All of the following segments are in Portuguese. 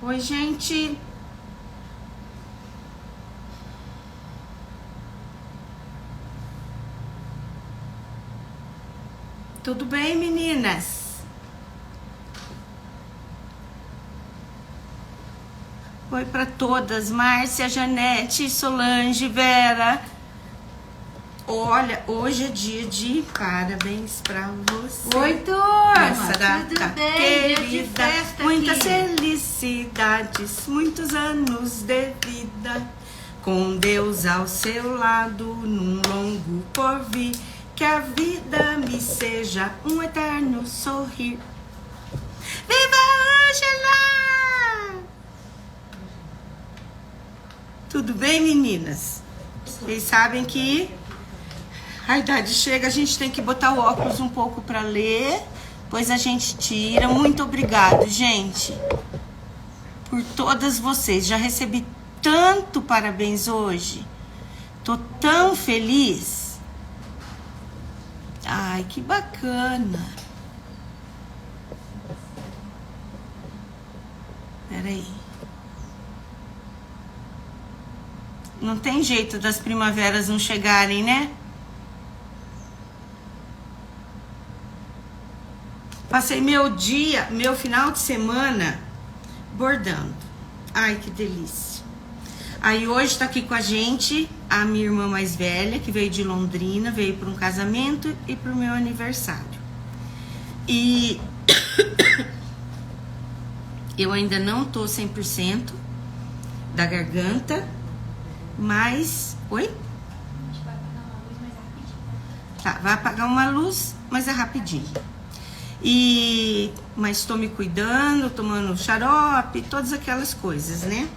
Oi, gente. Tudo bem, meninas? Oi para todas. Márcia, Janete, Solange, Vera. Olha, hoje é dia de parabéns pra você. Oi, turma. Tudo bem? Dia de festa. Muitas felicidades, muitos anos de vida, com Deus ao seu lado, num longo porvir. Que a vida me seja um eterno sorrir. Viva Ângela! Tudo bem, meninas? Vocês sabem que a idade chega, a gente tem que botar o óculos um pouco para ler, pois a gente tira. Muito obrigado, gente, por todas vocês. Já recebi tanto parabéns hoje. Tô tão feliz. Ai, que bacana. Peraí. Não tem jeito das primaveras não chegarem, né? Passei meu final de semana bordando. Ai, que delícia. Aí hoje tá aqui com a gente a minha irmã mais velha, que veio de Londrina, veio para um casamento e para o meu aniversário. E eu ainda não tô 100% da garganta, mas... Oi? Tá, vai apagar uma luz, mas é rapidinho. Mas estou me cuidando, tomando xarope, todas aquelas coisas, né?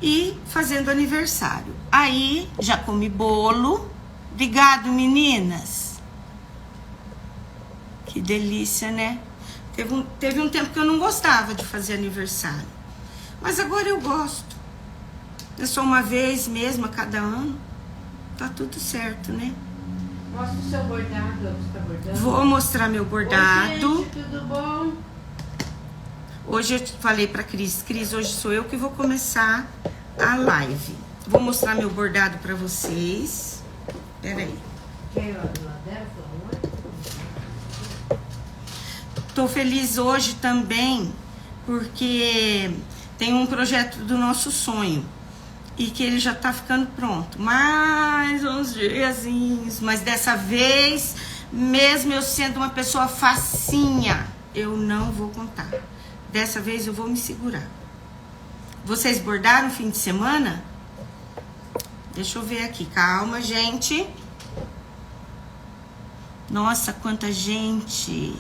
E fazendo aniversário. Aí, já comi bolo. Obrigado, meninas. Que delícia, né? Teve um tempo que eu não gostava de fazer aniversário. Mas agora eu gosto. É só uma vez mesmo a cada ano. Tá tudo certo, né? Mostra o seu bordado, você tá bordando? Vou mostrar meu bordado. Oi, gente, tudo bom? Hoje eu falei pra Cris, hoje sou eu que vou começar a live. Vou mostrar meu bordado pra vocês. Pera aí. Tô feliz hoje também porque tem um projeto do nosso sonho e que ele já tá ficando pronto. Mais uns diazinhos, mas dessa vez, mesmo eu sendo uma pessoa facinha, eu não vou contar. Dessa vez eu vou me segurar. Vocês bordaram no fim de semana? Deixa eu ver aqui. Calma, gente. Nossa, quanta gente.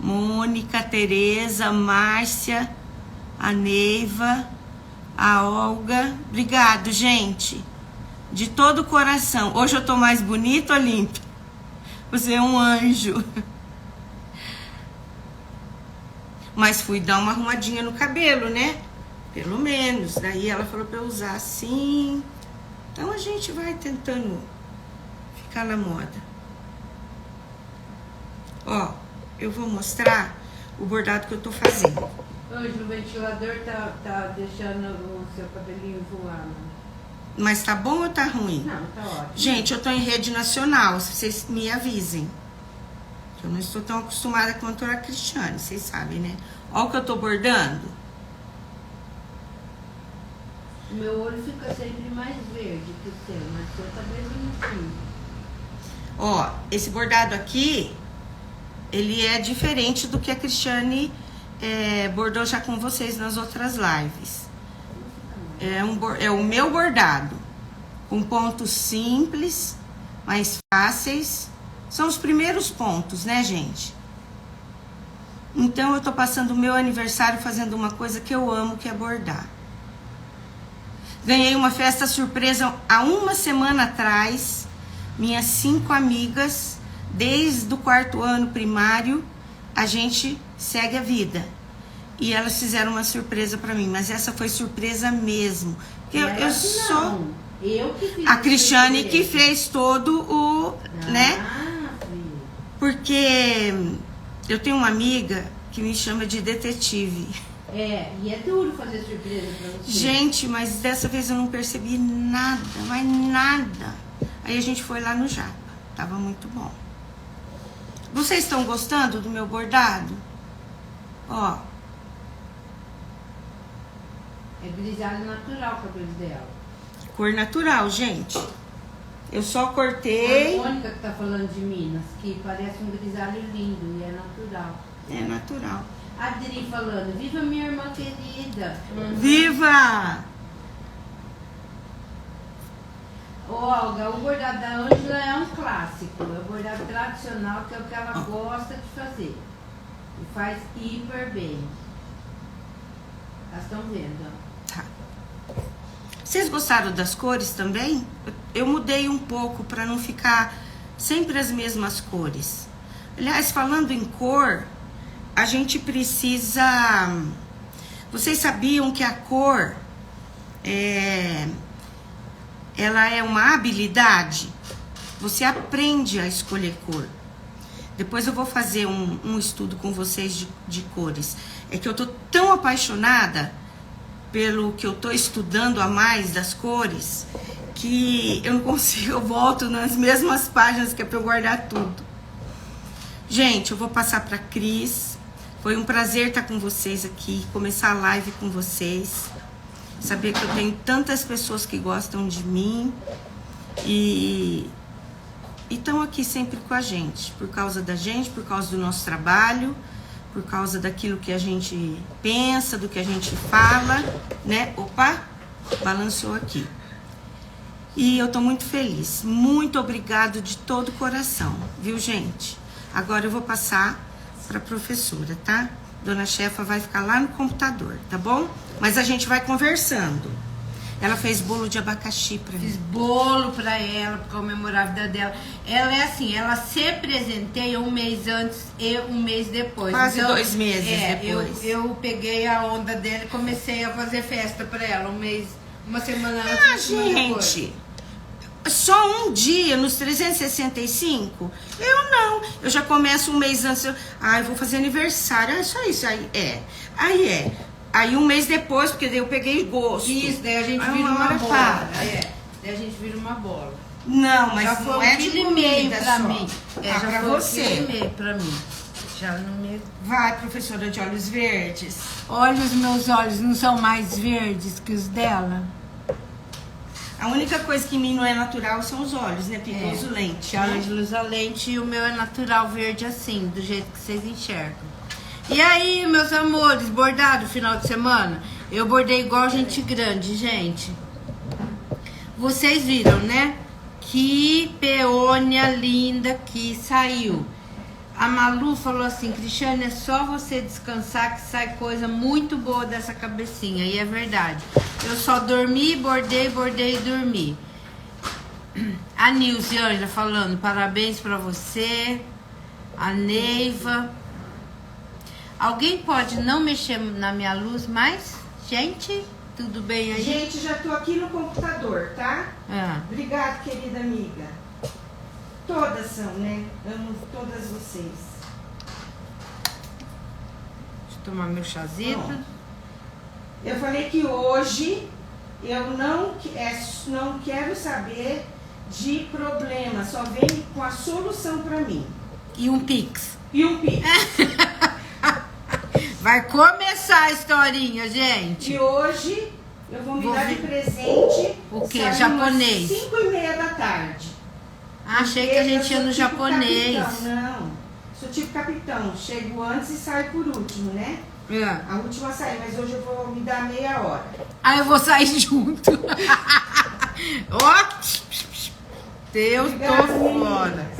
Mônica, Tereza, Márcia, a Neiva, a Olga. Obrigado, gente. De todo o coração. Hoje eu tô mais bonita, Olímpia? Você é um anjo. Mas fui dar uma arrumadinha no cabelo, né? Pelo menos. Daí ela falou pra eu usar assim. Então a gente vai tentando ficar na moda. Ó, eu vou mostrar o bordado que eu tô fazendo. Hoje o ventilador tá deixando o seu cabelinho voar. Mas tá bom ou tá ruim? Não, tá ótimo. Gente, eu tô em rede nacional, vocês me avisem. Eu não estou tão acostumada quanto a Cristiane, vocês sabem, né? Olha o que eu tô bordando. O meu olho fica sempre mais verde que o seu, mas o seu tá bem bonitinho. Ó, esse bordado aqui, ele é diferente do que a Cristiane bordou já com vocês nas outras lives. É o meu bordado, com pontos simples, mais fáceis. São os primeiros pontos, né, gente? Então, eu tô passando o meu aniversário fazendo uma coisa que eu amo, que é bordar. Ganhei uma festa surpresa há uma semana atrás. Minhas 5 amigas, desde o 4º ano primário, a gente segue a vida. E elas fizeram uma surpresa pra mim, mas essa foi surpresa mesmo. Eu sou... Eu que fiz a Cristiane que fez todo o... né? Porque eu tenho uma amiga que me chama de detetive. E é duro fazer surpresa pra você. Gente, mas dessa vez eu não percebi nada, mas nada. Aí a gente foi lá no Japa. Tava muito bom. Vocês estão gostando do meu bordado? Ó. É grisalho natural o cabelo dela. Cor natural, gente. Eu só A cortei. Mônica que tá falando de Minas, que parece um grisalho lindo e é natural. É natural. A Adri falando, viva minha irmã querida. Viva! Ô, Olga, o bordado da Ângela é um clássico. É o bordado tradicional, que é o que ela gosta de fazer. E faz hiper bem. Elas estão vendo, ó. Tá. Vocês gostaram das cores também? Eu mudei um pouco para não ficar sempre as mesmas cores. Aliás, falando em cor, a gente precisa... Vocês sabiam que a cor ela é uma habilidade? Você aprende a escolher cor. Depois eu vou fazer um estudo com vocês de cores. É que eu tô tão apaixonada pelo que eu tô estudando a mais das cores, que eu não consigo, eu volto nas mesmas páginas que é pra eu guardar tudo. Gente, eu vou passar pra Cris. Foi um prazer estar com vocês aqui, começar a live com vocês. Saber que eu tenho tantas pessoas que gostam de mim e estão aqui sempre com a gente, por causa da gente, por causa do nosso trabalho, por causa daquilo que a gente pensa, do que a gente fala, né? Opa, balançou aqui. E eu tô muito feliz. Muito obrigado de todo o coração, viu, gente? Agora eu vou passar para a professora, tá? Dona Chefa vai ficar lá no computador, tá bom? Mas a gente vai conversando. Ela fez bolo de abacaxi pra mim. Fiz bolo pra ela, pra comemorar a vida dela. Ela é assim, ela se presenteia um mês antes e um mês depois. Quase então, 2 meses depois. Eu peguei a onda dela e comecei a fazer festa pra ela uma semana antes. Ah, gente, só um dia nos 365? Eu não. Eu já começo um mês antes. Eu vou fazer aniversário. É só isso. Aí um mês depois, porque daí eu peguei gosto. Isso, daí a gente vira uma bola. Daí a gente vira uma bola. Não, mas já não é de comida pra só. mim. Já foi pra você. Um quilo e meio pra mim. Já no meio. Vai, professora de olhos verdes. Olha, os meus olhos não são mais verdes que os dela? A única coisa que em mim não é natural são os olhos, né? Porque eu uso lente. A Ângela usa lente e o meu é natural verde assim, do jeito que vocês enxergam. E aí, meus amores, bordado final de semana? Eu bordei igual gente grande, gente. Vocês viram, né? Que peônia linda que saiu. A Malu falou assim, Cristiane, é só você descansar que sai coisa muito boa dessa cabecinha. E é verdade. Eu só dormi, bordei e dormi. A Nilce Ângela falando, parabéns pra você. A Neiva. Alguém pode não mexer na minha luz mais? Gente, tudo bem aí? Gente, já tô aqui no computador, tá? Obrigada, querida amiga. Todas são, né? Amo todas vocês. Deixa eu tomar meu chazito. Bom, eu falei que hoje eu não quero saber de problema. Só vem com a solução pra mim. E um pix. Vai começar a historinha, gente. E hoje eu vou me dar de presente. O quê? Japonês? 5:30 da tarde. Achei que a gente ia no tipo japonês. Capitão, não, sou tipo capitão. Chego antes e saio por último, né? A última a sair, mas hoje eu vou me dar meia hora. Aí eu vou sair junto. Ó, eu tô fora.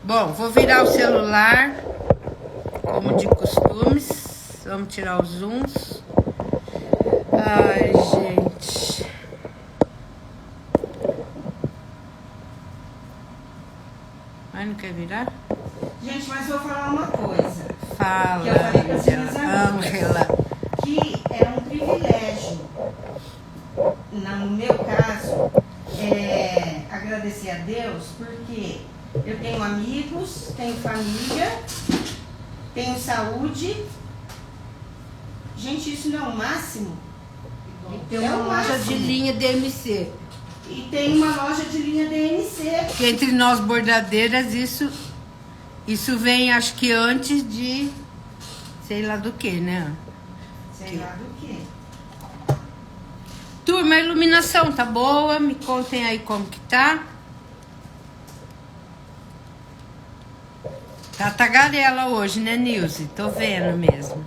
Bom, vou virar o celular, como de costumes. Vamos tirar os zooms. Ai, gente. Ai, não quer virar? Gente, mas vou falar uma coisa. Fala, que eu falei para as minhas Ângela. amigas, que é um privilégio, no meu caso, agradecer a Deus, porque eu tenho amigos, tenho família, tenho saúde Gente, isso não é o máximo? Tem uma loja de linha DMC. E tem uma loja de linha DMC. Que entre nós bordadeiras, isso vem, acho que antes de... sei lá do que, né? Sei lá do que. Turma, a iluminação tá boa? Me contem aí como que tá. Tá tagarela hoje, né, Nilce? Tô vendo mesmo.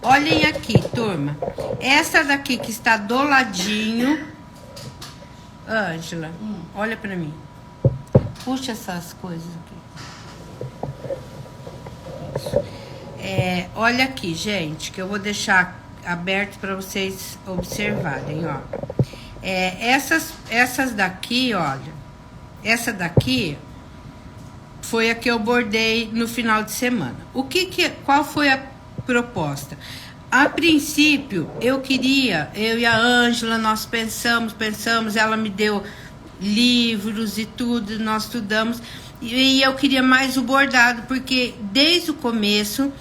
Olhem aqui, turma. Essa daqui que está do ladinho. Ângela, olha pra mim. Puxa essas coisas aqui. Olha aqui, gente, que eu vou deixar aberto para vocês observarem, ó. Essas daqui, olha. Essa daqui foi a que eu bordei no final de semana. Qual foi a proposta? A princípio, eu e a Ângela, nós pensamos, ela me deu livros e tudo, nós estudamos, e eu queria mais o bordado, porque desde o começo,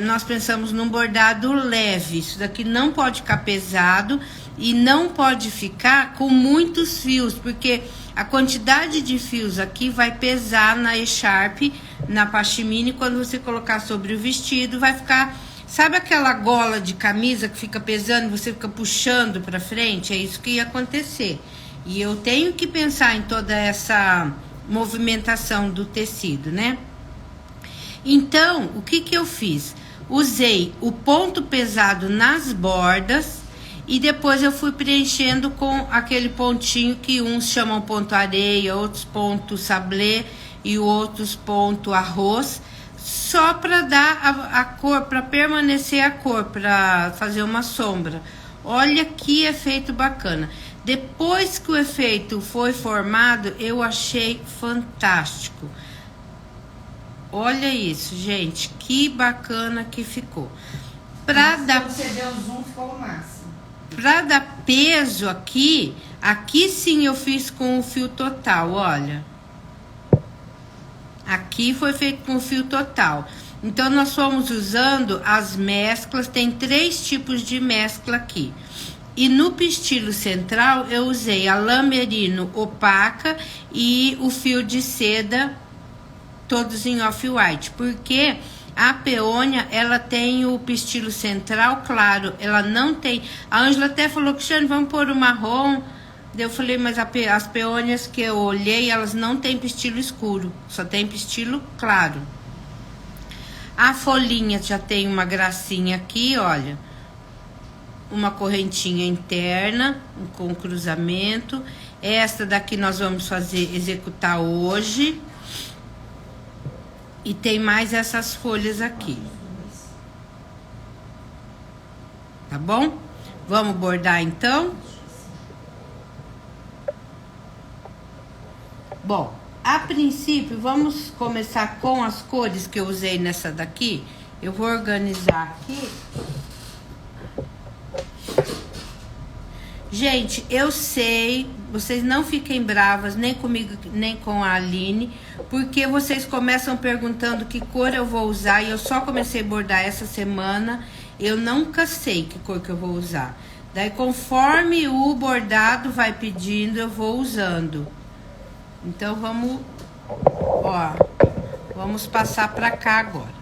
nós pensamos num bordado leve. Isso daqui não pode ficar pesado e não pode ficar com muitos fios, porque a quantidade de fios aqui vai pesar na echarpe, na pashmina, e quando você colocar sobre o vestido, vai ficar... Sabe aquela gola de camisa que fica pesando e você fica puxando para frente? É isso que ia acontecer. E eu tenho que pensar em toda essa movimentação do tecido, né? Então, o que eu fiz? Usei o ponto pesado nas bordas e depois eu fui preenchendo com aquele pontinho que uns chamam ponto areia, outros ponto sablé e outros ponto arroz, só para dar a cor, para permanecer a cor, para fazer uma sombra. Olha que efeito bacana. Depois que o efeito foi formado, eu achei fantástico. Olha isso, gente, que bacana que ficou. Quando você deu o zoom, ficou o máximo. Pra dar peso aqui sim eu fiz com o fio total, olha. Aqui foi feito com o fio total. Então, nós fomos usando as mesclas, tem 3 tipos de mescla aqui. E no pistilo central, eu usei a lã merino opaca e o fio de seda, todos em off-white, porque a peônia, ela tem o pistilo central claro, ela não tem... A Ângela até falou, Cristiane, vamos pôr o marrom. Eu falei, mas as peônias que eu olhei, elas não têm pistilo escuro, só tem pistilo claro. A folhinha já tem uma gracinha aqui, olha. Uma correntinha interna, com cruzamento. Esta daqui nós vamos executar hoje. E tem mais essas folhas aqui. Tá bom? Vamos bordar então? Bom, a princípio, vamos começar com as cores que eu usei nessa daqui. Eu vou organizar aqui. Gente, eu sei, vocês não fiquem bravas, nem comigo, nem com a Aline, porque vocês começam perguntando que cor eu vou usar, e eu só comecei a bordar essa semana, eu nunca sei que cor que eu vou usar. Daí, conforme o bordado vai pedindo, eu vou usando. Então, vamos passar pra cá agora.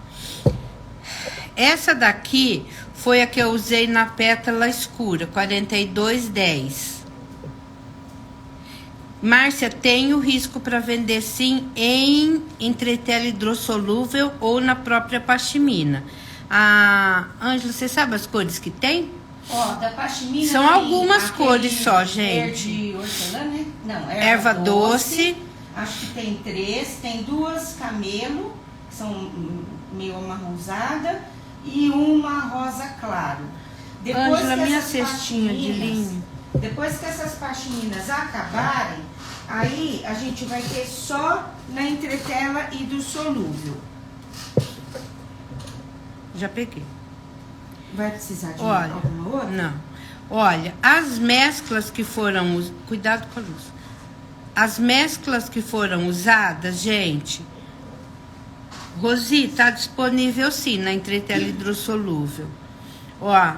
Essa daqui foi a que eu usei na pétala escura, 4210. Márcia, tem o risco para vender sim em entretela hidrossolúvel ou na própria pashmina. Ângela, você sabe as cores que tem? Ó, da pashmina são algumas cores só, gente. Verde hortelã, né? Não, erva doce. Acho que tem 3, tem 2 camelo, que são meio amarronzada, e uma rosa claro. Ângela, minha cestinha de linho. Depois que essas pashminas acabarem, aí a gente vai ter só na entretela hidrossolúvel. Já peguei. Vai precisar de alguma outra? Não. Olha, as mesclas que foram... Cuidado com a luz. As mesclas que foram usadas, gente... Rosi, tá disponível sim na entretela hidrossolúvel. Ó,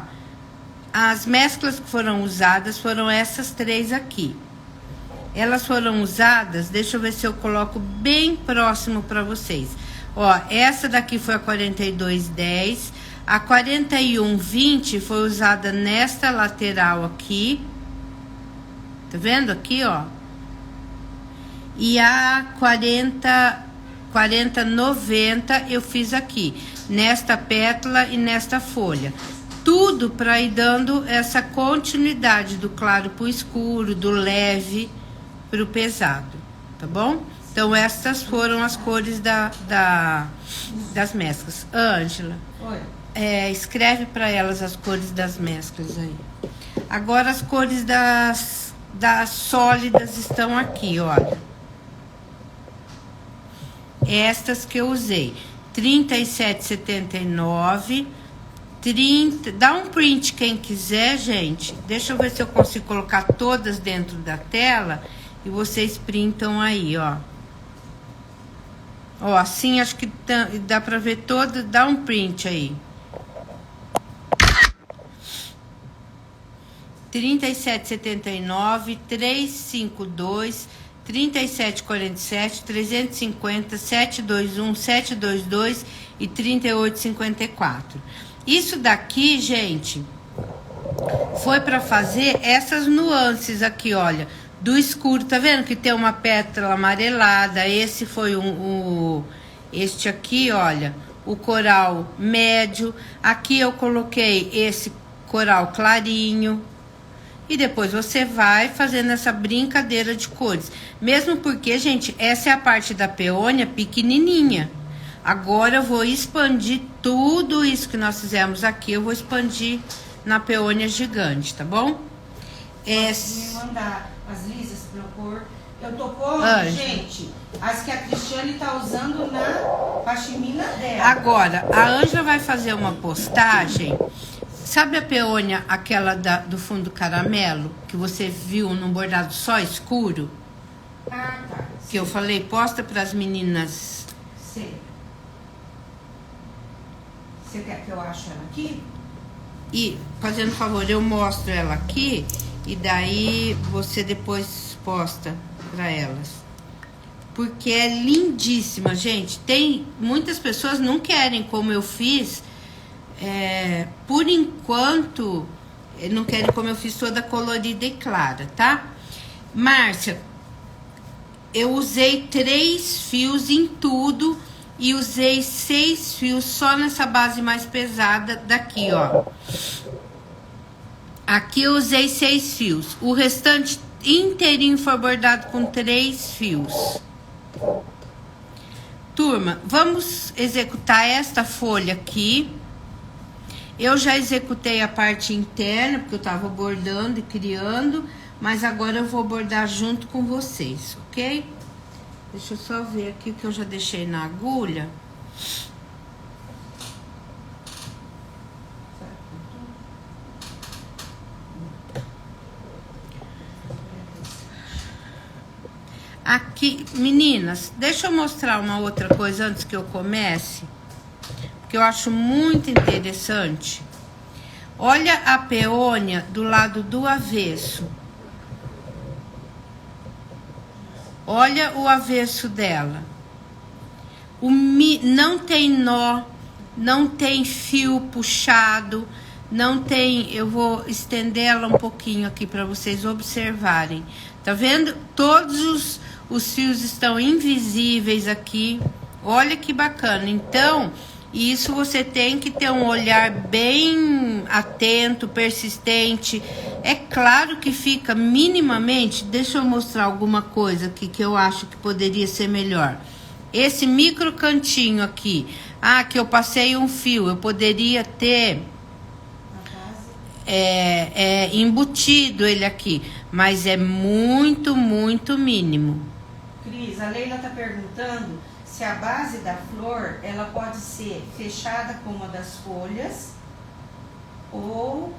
as mesclas que foram usadas foram essas 3 aqui. Elas foram usadas, deixa eu ver se eu coloco bem próximo para vocês. Ó, essa daqui foi a 4210, a 4120 foi usada nesta lateral aqui. Tá vendo aqui, ó? E a 4090 eu fiz aqui, nesta pétala e nesta folha. Tudo para ir dando essa continuidade do claro pro escuro, do leve pro pesado, tá bom? Então, estas foram as cores das mesclas. Ângela, escreve para elas as cores das mesclas aí. Agora, as cores das sólidas estão aqui, olha. Estas que eu usei. 37,79. 30. Dá um print quem quiser, gente. Deixa eu ver se eu consigo colocar todas dentro da tela. E vocês printam aí, ó. Ó, assim acho que dá pra ver toda. Dá um print aí. 37,79, 352, 37,47, 350, 721, 722 e 38,54. Isso daqui, gente, foi pra fazer essas nuances aqui, olha. Do escuro, tá vendo que tem uma pétala amarelada? Esse foi este aqui, olha, o coral médio. Aqui eu coloquei esse coral clarinho. E depois você vai fazendo essa brincadeira de cores. Mesmo porque, gente, essa é a parte da peônia pequenininha. Agora eu vou expandir tudo isso que nós fizemos aqui. Eu vou expandir na peônia gigante, tá bom? Pode me mandar as lisas pra eu pôr. Eu tô pondo, gente, as que a Cristiane tá usando na pashmina dela. Agora, a Ângela vai fazer uma postagem. Sabe a peônia, aquela do fundo caramelo, que você viu num bordado só escuro? Ah, tá. Que eu falei, posta para as meninas. Sei. Você quer que eu ache ela aqui? E, fazendo favor, eu mostro ela aqui e daí você depois posta para elas. Porque é lindíssima, gente. Tem muitas pessoas não querem como eu fiz. Por enquanto, não querem como eu fiz toda colorida e clara, tá? Márcia, eu usei 3 fios em tudo e usei 6 fios só nessa base mais pesada daqui, ó. Aqui eu usei 6 fios. O restante inteirinho foi bordado com 3 fios. Turma, vamos executar esta folha aqui. Eu já executei a parte interna, porque eu tava bordando e criando, mas agora eu vou bordar junto com vocês, ok? Deixa eu só ver aqui o que eu já deixei na agulha. Aqui, meninas, deixa eu mostrar uma outra coisa antes que eu comece, que eu acho muito interessante. Olha a peônia do lado do avesso. Olha o avesso dela. Não tem nó, não tem fio puxado, não tem... Eu vou estender ela um pouquinho aqui para vocês observarem. Tá vendo? Todos os fios estão invisíveis aqui. Olha que bacana. Então... isso você tem que ter um olhar bem atento, persistente. É claro que fica minimamente... Deixa eu mostrar alguma coisa aqui que eu acho que poderia ser melhor. Esse micro cantinho aqui. Ah, que eu passei um fio. Eu poderia ter embutido ele aqui. Mas é muito, muito mínimo. Cris, a Leila tá perguntando... se a base da flor, ela pode ser fechada com uma das folhas ou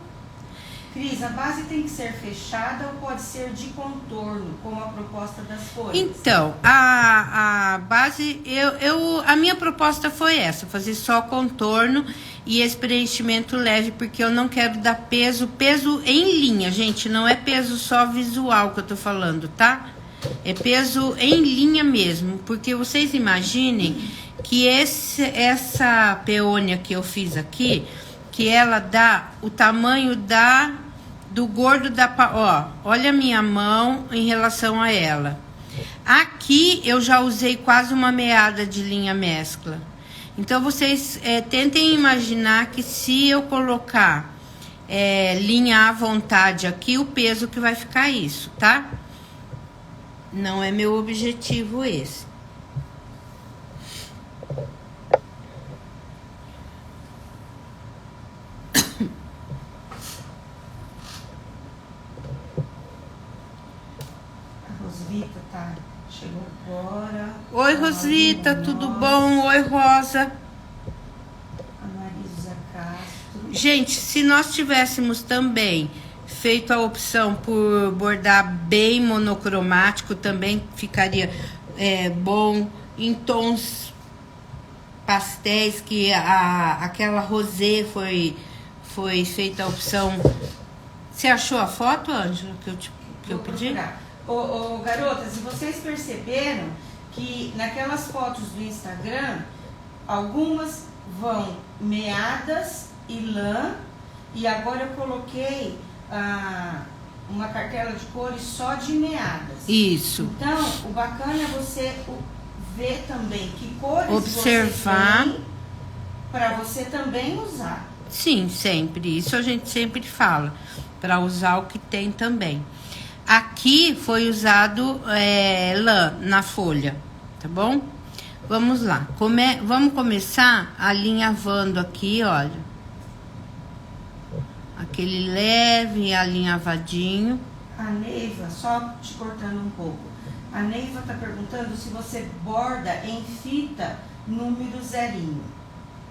Cris, a base tem que ser fechada ou pode ser de contorno, como a proposta das folhas? Então, a base, a minha proposta foi essa, fazer só contorno e esse preenchimento leve, porque eu não quero dar peso em linha, gente, não é peso só visual que eu tô falando, tá? É peso em linha mesmo, porque vocês imaginem que essa peônia que eu fiz aqui, que ela dá o tamanho do gordo da... Ó, olha a minha mão em relação a ela. Aqui eu já usei quase uma meada de linha mescla. Então, vocês tentem imaginar que se eu colocar linha à vontade aqui, o peso que vai ficar isso, tá? Não é meu objetivo esse. Rosvita tá, chegou agora. Oi, Rosvita, tudo bom? Oi, Rosa. A Marisa Castro. Gente, se nós tivéssemos também feito a opção por bordar bem monocromático, também ficaria bom em tons pastéis, que aquela rosé foi feita a opção. Você achou a foto, Ângela, que eu pedi? Garotas, e vocês perceberam que naquelas fotos do Instagram, algumas vão meadas e lã, e agora eu coloquei uma cartela de cores só de meadas. Isso. Então, o bacana é você ver também que cores observar, você tem para você também usar. Sim, sempre. Isso a gente sempre fala, para usar o que tem também. Aqui foi usado lã na folha, tá bom? Vamos lá. Vamos começar alinhavando aqui, olha. Aquele leve alinhavadinho. A Neiva, só te cortando um pouco. A Neiva tá perguntando se você borda em fita número 0.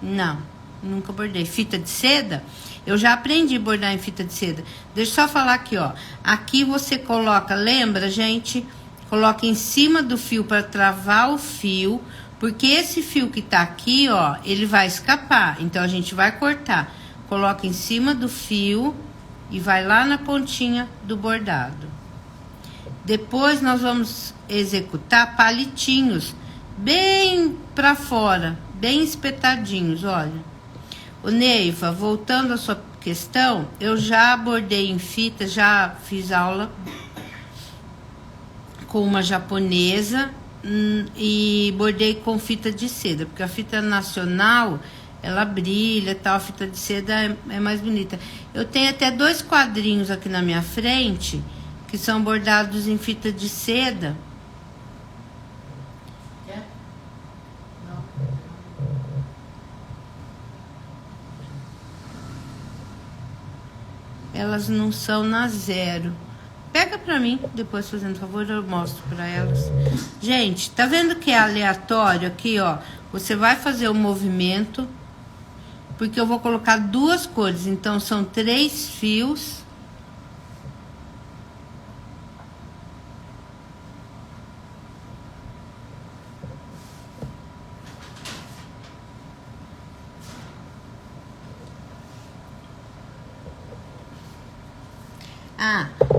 Não, nunca bordei. Fita de seda? Eu já aprendi a bordar em fita de seda. Deixa eu só falar aqui, ó. Aqui você coloca, lembra, gente? Coloca em cima do fio para travar o fio, porque esse fio que tá aqui, ó, ele vai escapar. Então, a gente vai cortar. Coloca em cima do fio e vai lá na pontinha do bordado. Depois, nós vamos executar palitinhos bem para fora, bem espetadinhos, olha. O Neiva, voltando à sua questão, eu já bordei em fita, já fiz aula com uma japonesa e bordei com fita de seda, porque a fita nacional, ela brilha e tal, a fita de seda é mais bonita. Eu tenho até 2 quadrinhos aqui na minha frente, que são bordados em fita de seda. Elas não são na 0. Pega pra mim, depois, fazendo favor, eu mostro pra elas. Gente, tá vendo que é aleatório aqui, ó? Você vai fazer o movimento, porque eu vou colocar 2 cores, então são 3 fios.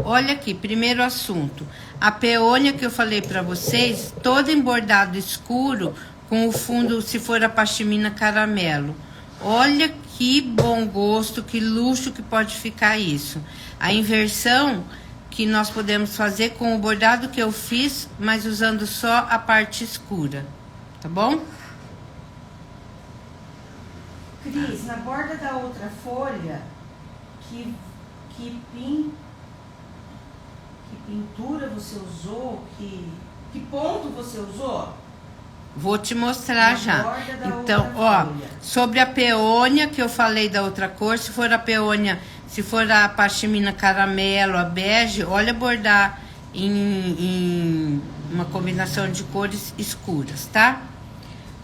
Olha aqui, primeiro assunto. A peônia que eu falei pra vocês, toda em bordado escuro, com o fundo, se for a pashmina caramelo. Olha que bom gosto, que luxo que pode ficar isso. A inversão que nós podemos fazer com o bordado que eu fiz, mas usando só a parte escura. Tá bom? Cris, na borda da outra folha, que pintura você usou? Que ponto você usou? Vou te mostrar já. Então, ó, sobre a peônia que eu falei da outra cor, se for a peônia, se for a pashmina caramelo, a bege, olha bordar em uma combinação de cores escuras, tá?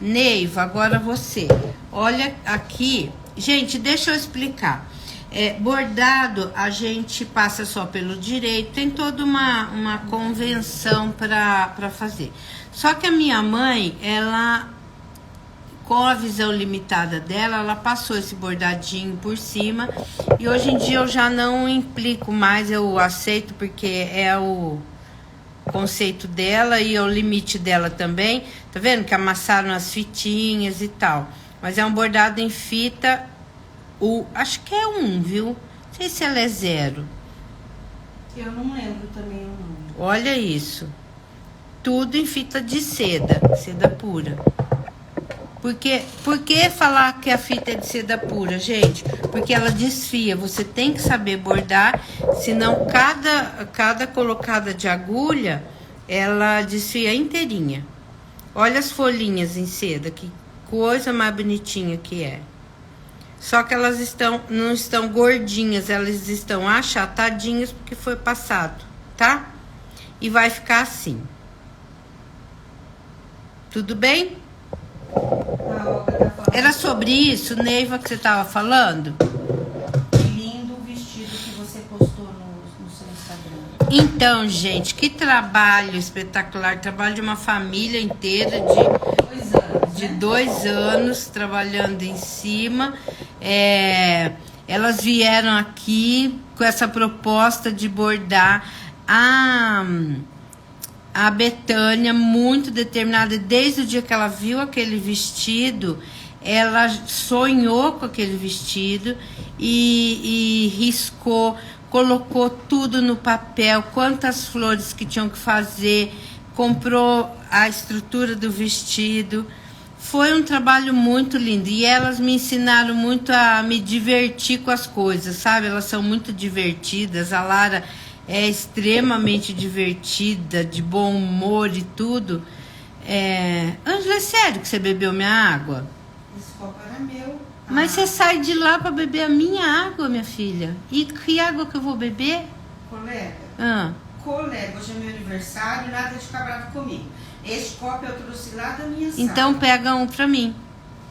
Neiva, agora você. Olha aqui. Gente, deixa eu explicar. Bordado a gente passa só pelo direito, tem toda uma convenção para fazer. Só que a minha mãe, ela, com a visão limitada dela, ela passou esse bordadinho por cima. E hoje em dia eu já não implico mais, eu aceito porque é o conceito dela e é o limite dela também. Tá vendo que amassaram as fitinhas e tal. Mas é um bordado em fita, acho que é 1, viu? Não sei se ela é 0. Eu não lembro também o nome. Olha isso. Tudo em fita de seda pura. Por que falar que a fita é de seda pura, gente? Porque ela desfia. Você tem que saber bordar, senão cada colocada de agulha, ela desfia inteirinha. Olha as folhinhas em seda, que coisa mais bonitinha que é. Só que elas não estão gordinhas, elas estão achatadinhas porque foi passado, tá? E vai ficar assim. Tudo bem? Era sobre isso, Neiva, que você estava falando? Que lindo o vestido que você postou no seu Instagram. Então, gente, que trabalho espetacular. Trabalho de uma família inteira de 2 anos trabalhando em cima. Elas vieram aqui com essa proposta de bordar. A Betânia, muito determinada, desde o dia que ela viu aquele vestido, ela sonhou com aquele vestido e riscou, colocou tudo no papel, quantas flores que tinham que fazer, comprou a estrutura do vestido. Foi um trabalho muito lindo e elas me ensinaram muito a me divertir com as coisas, sabe? Elas são muito divertidas, a Lara é extremamente divertida, de bom humor e tudo. Ângela, é sério que você bebeu minha água? Esse copo era meu. Mas você sai de lá para beber a minha água, minha filha. E que água que eu vou beber? Colega, hoje é meu aniversário, nada de ficar bravo comigo. Este copo eu trouxe lá da minha sala. Então pega um para mim.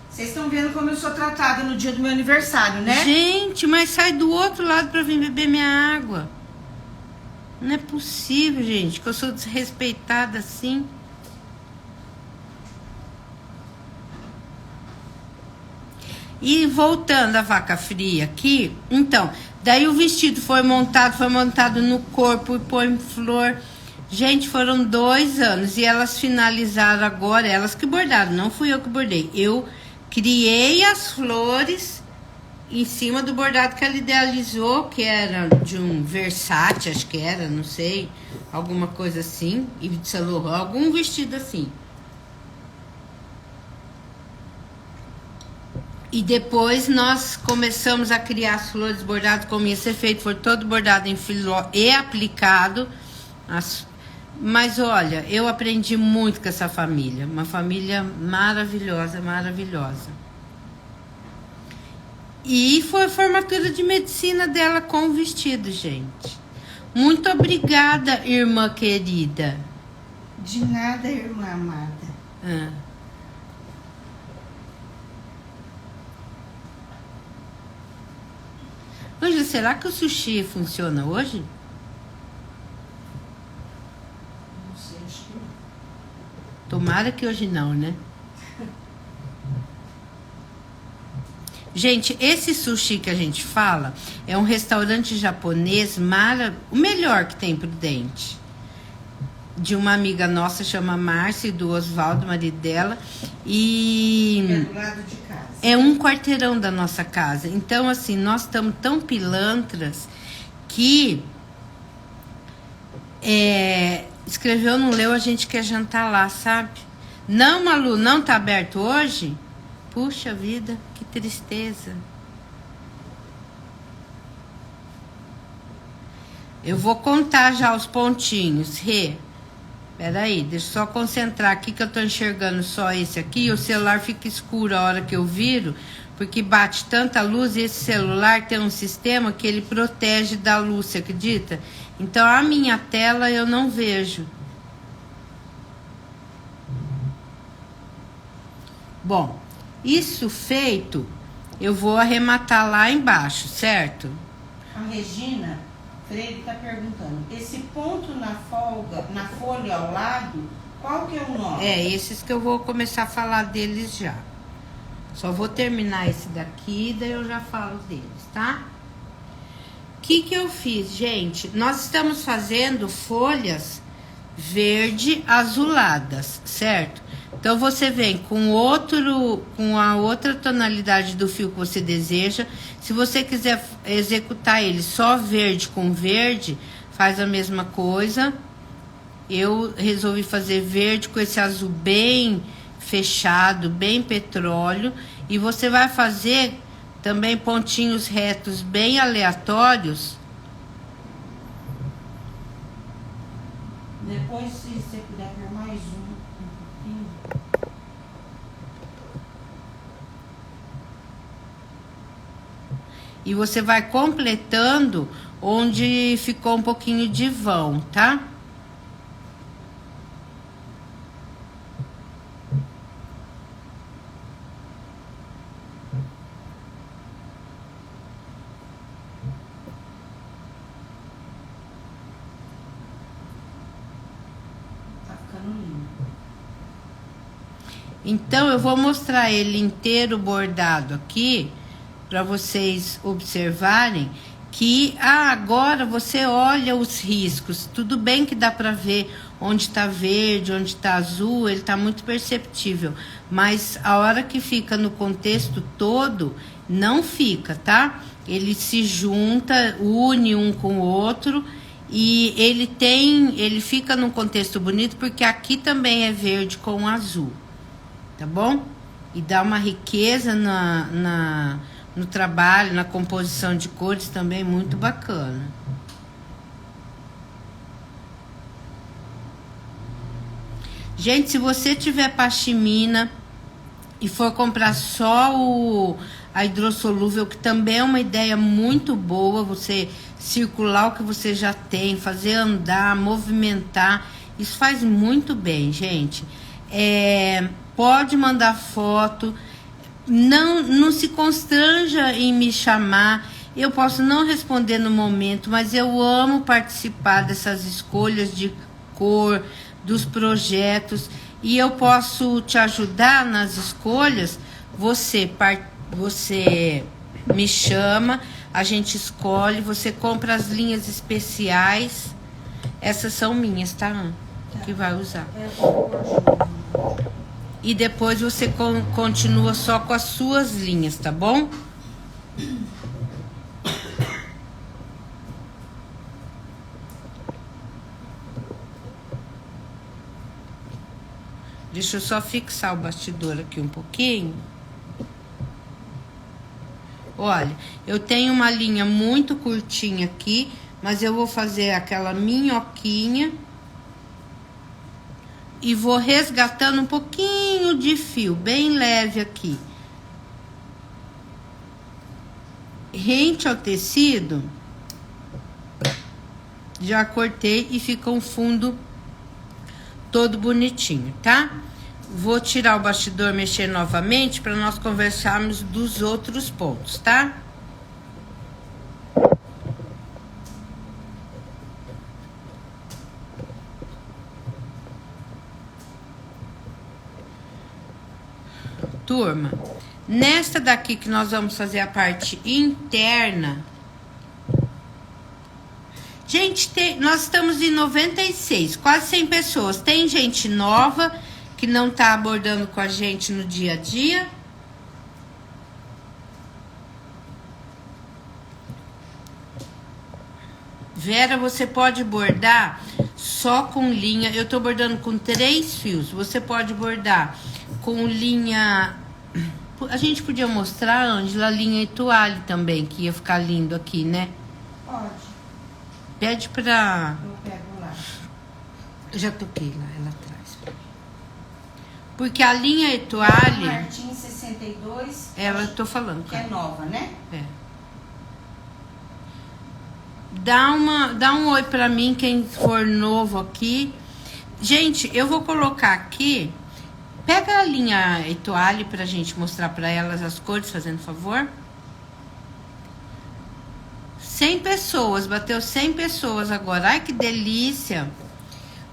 Vocês estão vendo como eu sou tratada no dia do meu aniversário, né? Gente, mas sai do outro lado para vir beber minha água. Não é possível, gente, que eu sou desrespeitada assim. E voltando à vaca fria aqui, então, daí o vestido foi montado no corpo e põe flor. Gente, foram 2 anos e elas finalizaram agora, elas que bordaram, não fui eu que bordei. Eu criei as flores em cima do bordado que ela idealizou, que era de um Versace, acho que era, não sei, alguma coisa assim, e de Saint Laurent, algum vestido assim. E depois nós começamos a criar as flores bordadas como ia ser feito, foi todo bordado em filó e aplicado. Mas olha, eu aprendi muito com essa família, uma família maravilhosa, maravilhosa. E foi a formatura de medicina dela com o vestido, gente. Muito obrigada, irmã querida. De nada, irmã amada. Ângela, será que o sushi funciona hoje? Não sei, acho que não. Tomara que hoje não, né? Gente, esse sushi que a gente fala é um restaurante japonês o melhor que tem pro dente. De uma amiga nossa, chama Márcia, e do Oswaldo, marido dela. E é do lado de casa. É 1 quarteirão da nossa casa. Então, assim, nós estamos tão pilantras que escreveu, não leu, a gente quer jantar lá, sabe? Não, Malu, não tá aberto hoje? Puxa vida, que tristeza. Eu vou contar já os pontinhos. Peraí, deixa eu só concentrar aqui que eu tô enxergando só esse aqui. O celular fica escuro a hora que eu viro, porque bate tanta luz e esse celular tem um sistema que ele protege da luz, você acredita? Então a minha tela eu não vejo. Bom, isso feito, eu vou arrematar lá embaixo, certo? A Regina Freire está perguntando, esse ponto na folha ao lado, qual que é o nome? É, esses que eu vou começar a falar deles já. Só vou terminar esse daqui, daí eu já falo deles, tá? O que eu fiz, gente? Nós estamos fazendo folhas verde azuladas, certo? Então você vem com a outra tonalidade do fio que você deseja. Se você quiser executar ele só verde com verde, faz a mesma coisa. Eu resolvi fazer verde com esse azul bem fechado, bem petróleo. E você vai fazer também pontinhos retos bem aleatórios. Depois, se você puder pôr mais pouquinho. E você vai completando onde ficou um pouquinho de vão, tá? Então, eu vou mostrar ele inteiro bordado aqui, para vocês observarem que agora você olha os riscos. Tudo bem que dá para ver onde tá verde, onde tá azul, ele tá muito perceptível. Mas a hora que fica no contexto todo, não fica, tá? Ele se junta, une um com o outro e ele fica num contexto bonito porque aqui também é verde com azul. Tá bom? E dá uma riqueza no trabalho, na composição de cores também muito bacana. Gente, se você tiver pashmina e for comprar só a hidrossolúvel, que também é uma ideia muito boa, você circular o que você já tem, fazer andar, movimentar, isso faz muito bem, gente. Pode mandar foto, não se constranja em me chamar, eu posso não responder no momento, mas eu amo participar dessas escolhas de cor, dos projetos, e eu posso te ajudar nas escolhas. Você me chama, a gente escolhe, você compra as linhas especiais, essas são minhas, tá, Ana? Que vai usar. E depois você continua só com as suas linhas, tá bom? Deixa eu só fixar o bastidor aqui um pouquinho. Olha, eu tenho uma linha muito curtinha aqui, mas eu vou fazer aquela minhoquinha. E vou resgatando um pouquinho de fio, bem leve aqui. Rente ao tecido, já cortei e fica um fundo todo bonitinho, tá? Vou tirar o bastidor, mexer novamente para nós conversarmos dos outros pontos, tá? Turma, nesta daqui que nós vamos fazer a parte interna. Gente, nós estamos em 96, quase 100 pessoas. Tem gente nova que não tá abordando com a gente no dia a dia. Vera, você pode bordar só com linha. Eu tô bordando com 3 fios. Você pode bordar com linha... A gente podia mostrar, Ângela, a linha e toalha também, que ia ficar lindo aqui, né? Pode. Pede pra... Eu pego lá. Eu já toquei lá, ela atrás. Porque a linha e toalha... Martins 62. Ela, eu tô falando, Que cara. é nova, né? É. Dá um oi pra mim, quem for novo aqui. Gente, eu vou colocar aqui Pega a linha Etoile pra gente mostrar pra elas as cores, fazendo favor. 100 pessoas, bateu 100 pessoas agora. Ai, que delícia!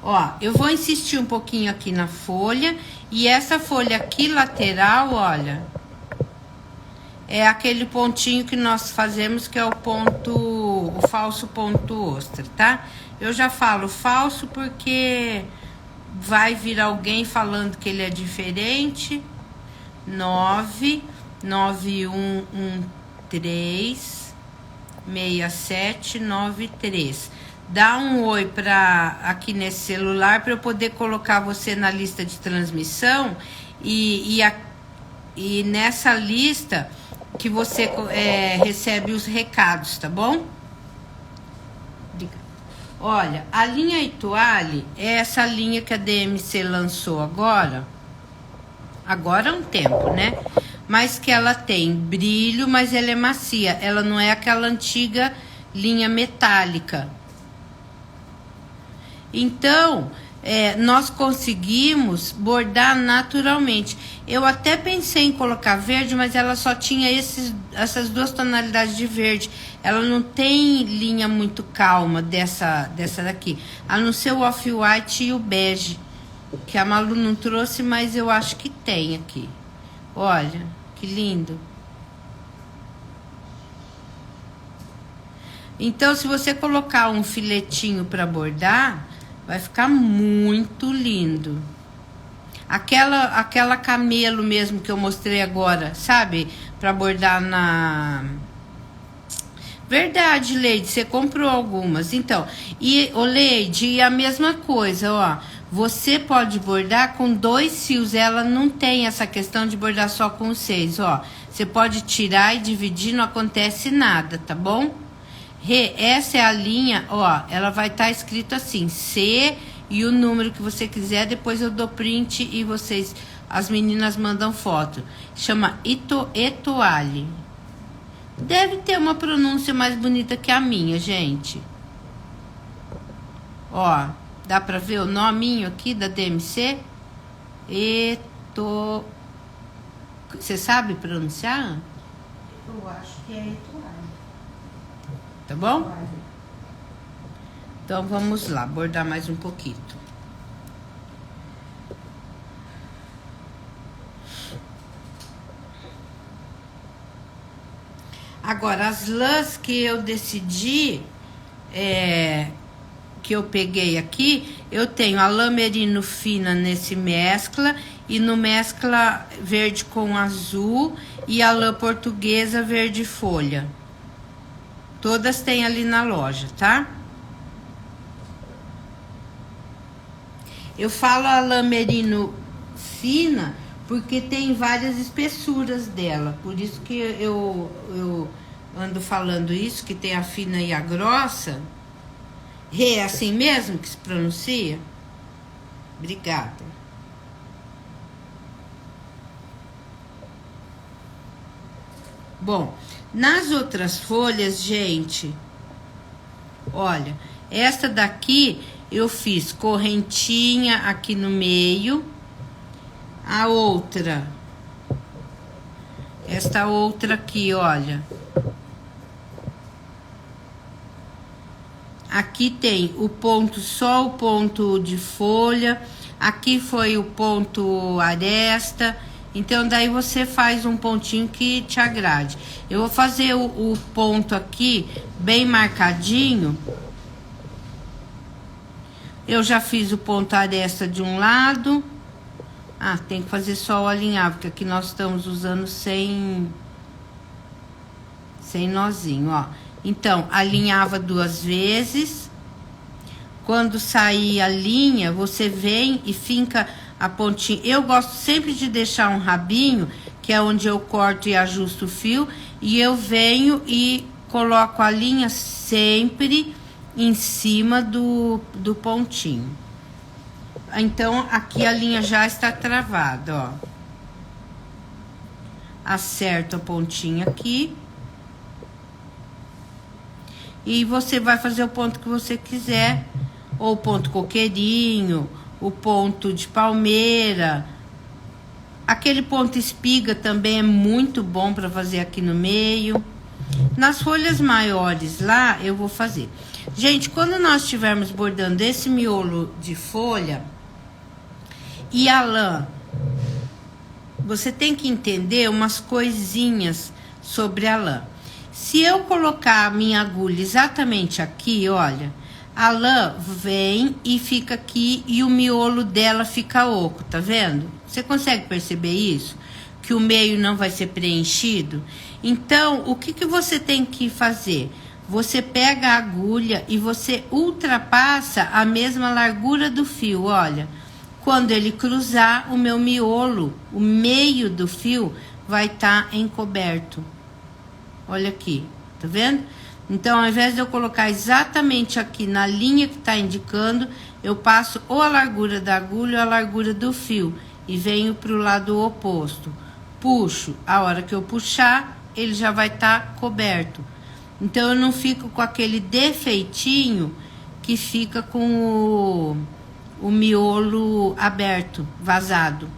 Ó, eu vou insistir um pouquinho aqui na folha. E essa folha aqui lateral, olha, é aquele pontinho que nós fazemos, que é o falso ponto ostra, tá? Eu já falo falso porque vai vir alguém falando que ele é diferente. 991136793. Dá um oi aqui nesse celular para eu poder colocar você na lista de transmissão e nessa lista que você recebe os recados, tá bom? Olha, a linha Etoile é essa linha que a DMC lançou agora há um tempo, né? Mas que ela tem brilho, mas ela é macia. Ela não é aquela antiga linha metálica. Então, nós conseguimos bordar naturalmente. Eu até pensei em colocar verde, mas ela só tinha essas duas tonalidades de verde. Ela não tem linha muito calma dessa daqui. A não ser o off-white e o bege, que a Malu não trouxe, mas eu acho que tem aqui. Olha, que lindo. Então, se você colocar um filetinho para bordar, vai ficar muito lindo. Aquela camelo mesmo que eu mostrei agora, sabe? Para bordar na... Verdade, Leide, você comprou algumas. Então, Leide, a mesma coisa, ó. Você pode bordar com 2 fios. Ela não tem essa questão de bordar só com 6, ó. Você pode tirar e dividir, não acontece nada, tá bom? Essa é a linha, ó, ela vai estar escrito assim, C e o número que você quiser, depois eu dou print e as meninas mandam foto. Chama Etoile. Deve ter uma pronúncia mais bonita que a minha, gente. Ó, dá pra ver o nominho aqui da DMC? Você sabe pronunciar? Eu acho que é Etoile. Tá bom? Então vamos lá, bordar mais um pouquinho. Agora, as lãs que eu decidi, que eu peguei aqui, eu tenho a lã merino fina nesse mescla, e no mescla verde com azul, e a lã portuguesa verde folha. Todas tem ali na loja, tá? Eu falo a lã merino fina porque tem várias espessuras dela. Por isso que eu ando falando isso, que tem a fina e a grossa. É assim mesmo que se pronuncia? Obrigada. Bom, nas outras folhas, gente, olha, esta daqui eu fiz correntinha aqui no meio. A outra, esta outra aqui, olha. Aqui tem o ponto, só o ponto de folha. Aqui foi o ponto aresta. Então, daí você faz um pontinho que te agrade. Eu vou fazer o ponto aqui bem marcadinho. Eu já fiz o ponto aresta de um lado. Ah, tem que fazer só o alinhavo, porque aqui nós estamos usando sem nozinho, ó. Então, alinhava 2 vezes. Quando sair a linha, você vem e finca a pontinha. Eu gosto sempre de deixar um rabinho, que é onde eu corto e ajusto o fio. E eu venho e coloco a linha sempre em cima do pontinho. Então, aqui a linha já está travada, ó. Acerto a pontinha aqui. E você vai fazer o ponto que você quiser. Ou o ponto coqueirinho, o ponto de palmeira, Aquele ponto espiga também é muito bom para fazer aqui no meio. Nas folhas maiores lá, eu vou fazer. Gente, quando nós estivermos bordando esse miolo de folha e a lã, você tem que entender umas coisinhas sobre a lã. Se eu colocar a minha agulha exatamente aqui, olha, a lã vem e fica aqui e o miolo dela fica oco, tá vendo? Você consegue perceber isso? Que o meio não vai ser preenchido? Então, o que você tem que fazer? Você pega a agulha e você ultrapassa a mesma largura do fio, olha. Quando ele cruzar, o meu miolo, o meio do fio, vai estar encoberto. Olha aqui, tá vendo? Então, ao invés de eu colocar exatamente aqui na linha que está indicando, eu passo ou a largura da agulha ou a largura do fio e venho para o lado oposto. Puxo, a hora que eu puxar, ele já vai estar coberto. Então, eu não fico com aquele defeitinho que fica com o miolo aberto, vazado.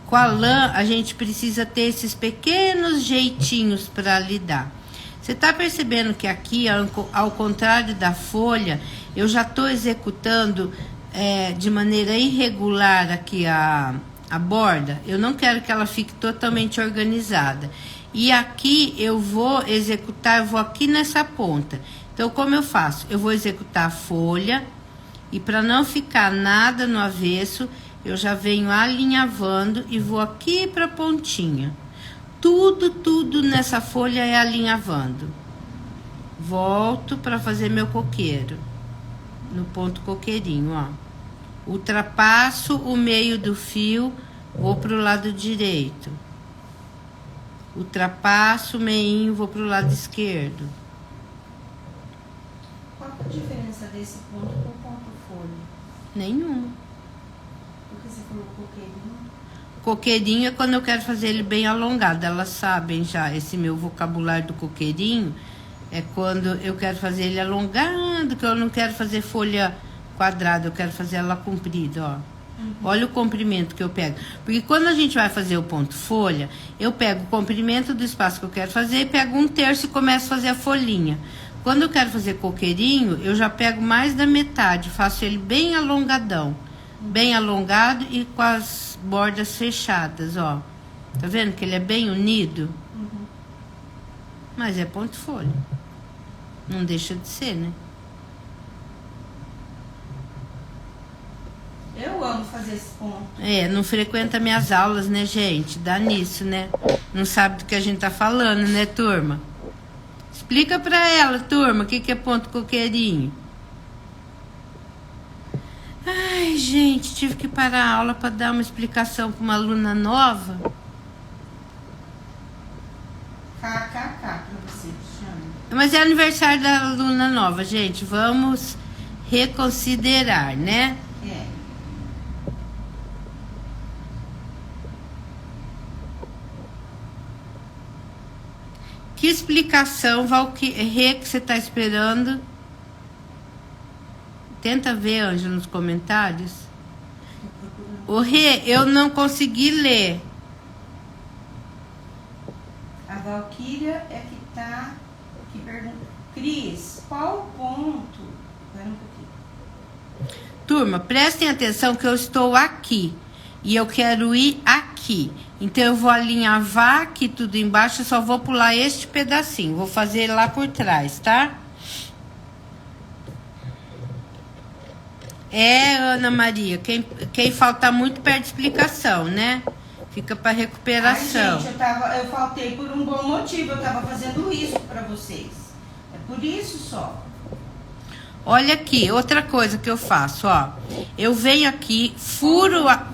Com a lã, a gente precisa ter esses pequenos jeitinhos para lidar. Você tá percebendo que aqui, ao contrário da folha, eu já estou executando de maneira irregular aqui a borda? Eu não quero que ela fique totalmente organizada. E aqui eu vou executar, eu vou aqui nessa ponta. Então, como eu faço? Eu vou executar a folha e para não ficar nada no avesso, eu já venho alinhavando e vou aqui para a pontinha. Tudo nessa folha é alinhavando. Volto para fazer meu coqueiro. No ponto coqueirinho, ó. Ultrapasso o meio do fio, vou para o lado direito. Ultrapasso o meinho, vou para o lado esquerdo. Qual é a diferença desse ponto com o ponto folha? Nenhuma. Porque você falou coqueirinho? Coqueirinho é quando eu quero fazer ele bem alongado. Elas sabem já, esse meu vocabulário do coqueirinho é quando eu quero fazer ele alongado, que eu não quero fazer folha quadrada, eu quero fazer ela comprida, ó. Olha o comprimento que eu pego. Porque quando a gente vai fazer o ponto folha, eu pego o comprimento do espaço que eu quero fazer e pego 1/3 e começo a fazer a folhinha. Quando eu quero fazer coqueirinho, eu já pego mais da metade, faço ele bem alongadão. Bem alongado e com as bordas fechadas, ó. Tá vendo que ele é bem unido? Mas é ponto folha. Não deixa de ser, né? Eu amo fazer esse ponto. Não frequenta minhas aulas, né, gente? Dá nisso, né? Não sabe do que a gente tá falando, né, turma? Explica pra ela, turma, o que é ponto coqueirinho. Ai, gente, tive que parar a aula pra dar uma explicação pra uma aluna nova. KKK pra você, chama. Mas é aniversário da aluna nova, gente. Vamos reconsiderar, né? Que explicação, Rê, que você está esperando? Tenta ver, Ângela, nos comentários. O Rê, eu não consegui ler. A Valquíria é que tá... Que pergunta... Cris, qual o ponto? Espera um pouquinho. Turma, prestem atenção que eu estou aqui. E eu quero ir aqui. Então, eu vou alinhavar aqui tudo embaixo, eu só vou pular este pedacinho. Vou fazer lá por trás, tá? Ana Maria, quem falta muito perde explicação, né? Fica para recuperação. Ai, gente, eu faltei por um bom motivo. Eu tava fazendo isso para vocês. É por isso só. Olha aqui, outra coisa que eu faço, ó. Eu venho aqui, furo a...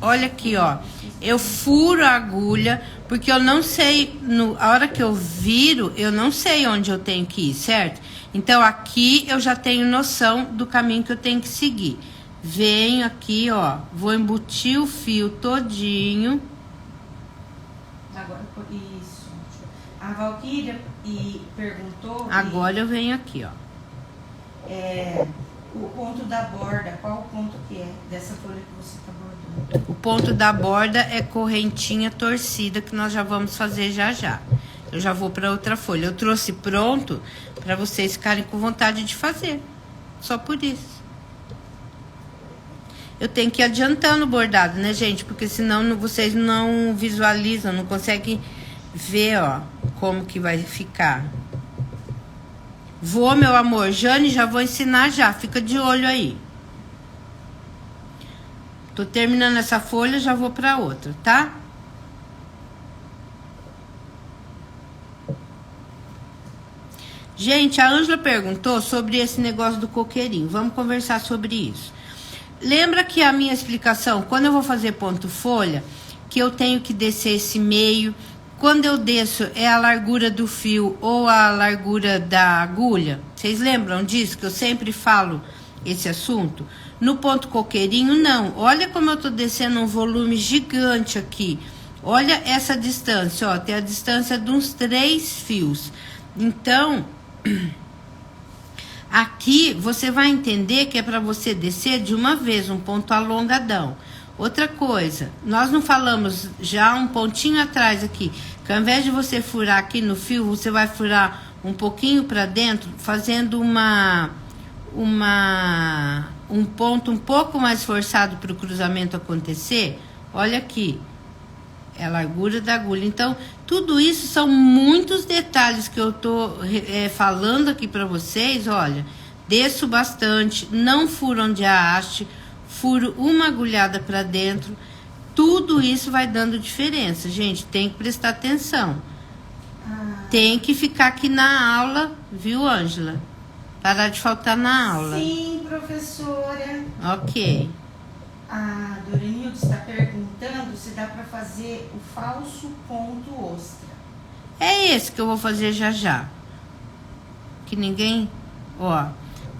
Olha aqui, ó. Eu furo a agulha, porque eu não sei, a hora que eu viro, eu não sei onde eu tenho que ir, certo? Então, aqui eu já tenho noção do caminho que eu tenho que seguir. Venho aqui, ó, vou embutir o fio todinho. Agora, isso. A Valquíria perguntou... Agora eu venho aqui, ó. O ponto da borda, qual o ponto que é dessa folha que você está bordando? O ponto da borda é correntinha torcida, que nós já vamos fazer já já. Eu já vou para outra folha. Eu trouxe pronto para vocês ficarem com vontade de fazer. Só por isso. Eu tenho que ir adiantando o bordado, né, gente? Porque senão vocês não visualizam, não conseguem ver, ó, como que vai ficar. Vou, meu amor. Jane, já vou ensinar já. Fica de olho aí. Tô terminando essa folha, já vou pra outra, tá? Gente, a Ângela perguntou sobre esse negócio do coqueirinho. Vamos conversar sobre isso. Lembra que a minha explicação, quando eu vou fazer ponto folha, que eu tenho que descer esse meio. Quando eu desço, é a largura do fio ou a largura da agulha. Vocês lembram disso? Que eu sempre falo esse assunto? No ponto coqueirinho, não. Olha como eu tô descendo um volume gigante aqui. Olha essa distância, ó. Tem a distância de uns 3 fios. Então, aqui você vai entender que é para você descer de uma vez, um ponto alongadão. Outra coisa, nós não falamos já um pontinho atrás aqui, que ao invés de você furar aqui no fio, você vai furar um pouquinho para dentro, fazendo um ponto um pouco mais forçado para o cruzamento acontecer. Olha aqui, é a largura da agulha. Então, tudo isso são muitos detalhes que eu tô falando aqui para vocês. Olha, desço bastante, não furo onde a haste, furo uma agulhada para dentro. Tudo isso vai dando diferença, gente. Tem que prestar atenção. Tem que ficar aqui na aula, viu, Ângela? Parar de faltar na aula. Sim, professora. Ok. A Dorenilde está perguntando se dá para fazer o falso ponto ostra. É esse que eu vou fazer já já. Que ninguém... Ó,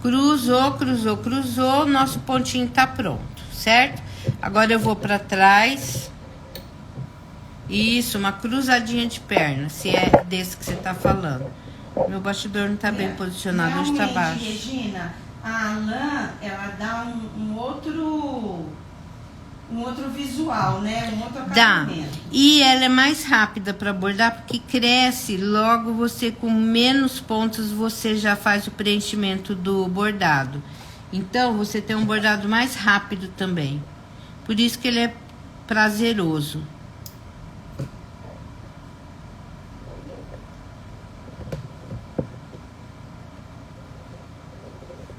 cruzou, cruzou, cruzou. Nosso pontinho tá pronto, certo? Agora eu vou para trás. Isso, uma cruzadinha de perna. Se é desse que você tá falando. Meu bastidor não tá bem posicionado, hoje tá baixo. Regina, a lã, ela dá um outro visual, né? Um outro acabamento. Dá. E ela é mais rápida para bordar, porque cresce. Logo, você com menos pontos, você já faz o preenchimento do bordado. Então, você tem um bordado mais rápido também. Por isso que ele é prazeroso.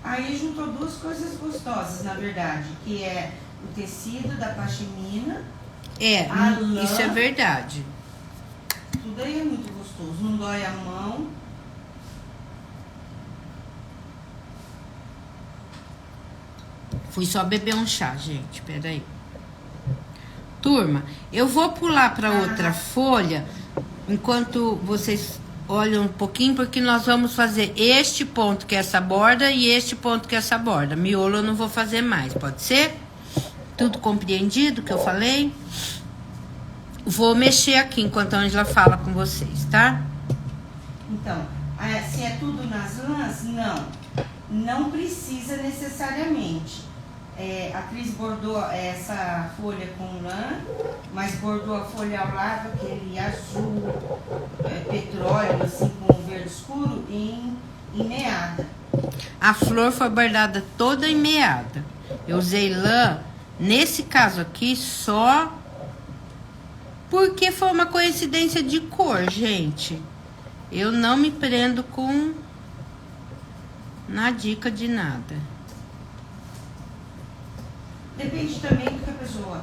Aí juntou duas coisas gostosas, na verdade, que é o tecido da pashmina. A lã, isso é verdade. Tudo aí é muito gostoso, não dói a mão. Fui só beber um chá, gente, peraí. Turma, eu vou pular para outra folha, enquanto vocês olham um pouquinho, porque nós vamos fazer este ponto que é essa borda e este ponto que é essa borda. Miolo eu não vou fazer mais, pode ser? Tudo compreendido que eu falei? Vou mexer aqui enquanto a Ângela fala com vocês, tá? Então, se é tudo nas lãs, não precisa necessariamente. A Cris bordou essa folha com lã, mas bordou a folha ao lado, aquele azul, petróleo, assim, com verde escuro, em meada. A flor foi bordada toda em meada. Eu usei lã, nesse caso aqui, só porque foi uma coincidência de cor, gente. Eu não me prendo na dica de nada. Depende também do que a pessoa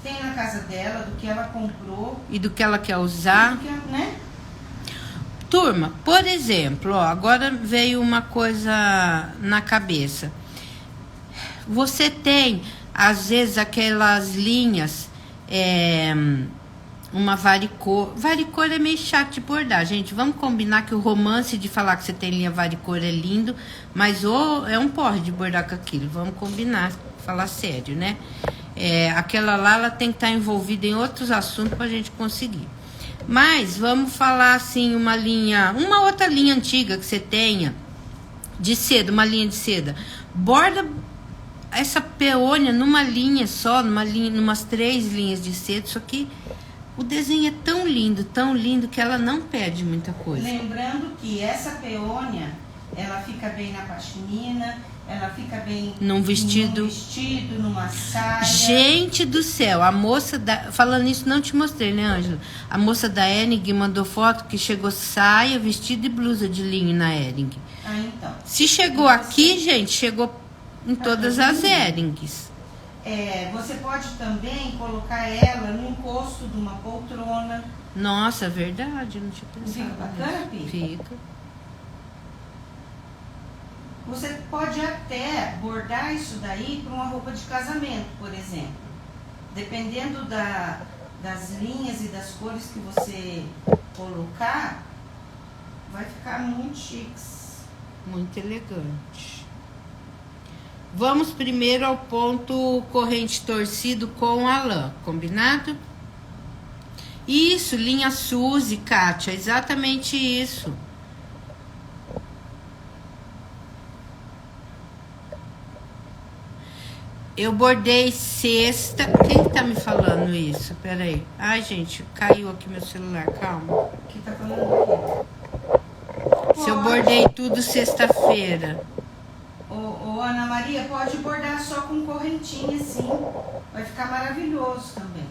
tem na casa dela, do que ela comprou. E do que ela quer usar. Né? Turma, por exemplo, ó, agora veio uma coisa na cabeça. Você tem, às vezes, aquelas linhas, uma varicor. Varicor é meio chato de bordar, gente. Vamos combinar que o romance de falar que você tem linha varicor é lindo, mas é um porre de bordar com aquilo. Vamos combinar, falar sério, né? Aquela lá, ela tem que estar envolvida em outros assuntos pra gente conseguir. Mas vamos falar assim, uma outra linha antiga que você tenha de seda, uma linha de seda. Borda essa peônia numa linha só, numas 3 linhas de seda. Isso aqui, o desenho é tão lindo que ela não perde muita coisa. Lembrando que essa peônia, ela fica bem na pashmina, ela fica bem num vestido, numa saia. Gente do céu, a moça da... Falando isso, não te mostrei, né, Ângela? A moça da Ering mandou foto que chegou saia, vestido e blusa de linho na Ering. Ah, então. Se chegou aqui, gente, chegou em todas as Erings. Você pode também colocar ela no encosto de uma poltrona. Nossa, verdade, eu não tinha pensado. Fica bacana, Pi? Fica. Você pode até bordar isso daí para uma roupa de casamento, por exemplo. Dependendo das linhas e das cores que você colocar, vai ficar muito chique. Muito elegante. Vamos primeiro ao ponto corrente torcido com a lã, combinado? Isso, linha Suzy, Kátia, exatamente isso. Eu bordei cesta. Quem tá me falando isso? Peraí. Ai, gente, caiu aqui meu celular, calma. Quem tá falando aqui? Se eu bordei tudo sexta-feira. Ô, Ana Maria, pode bordar só com correntinha assim. Vai ficar maravilhoso também.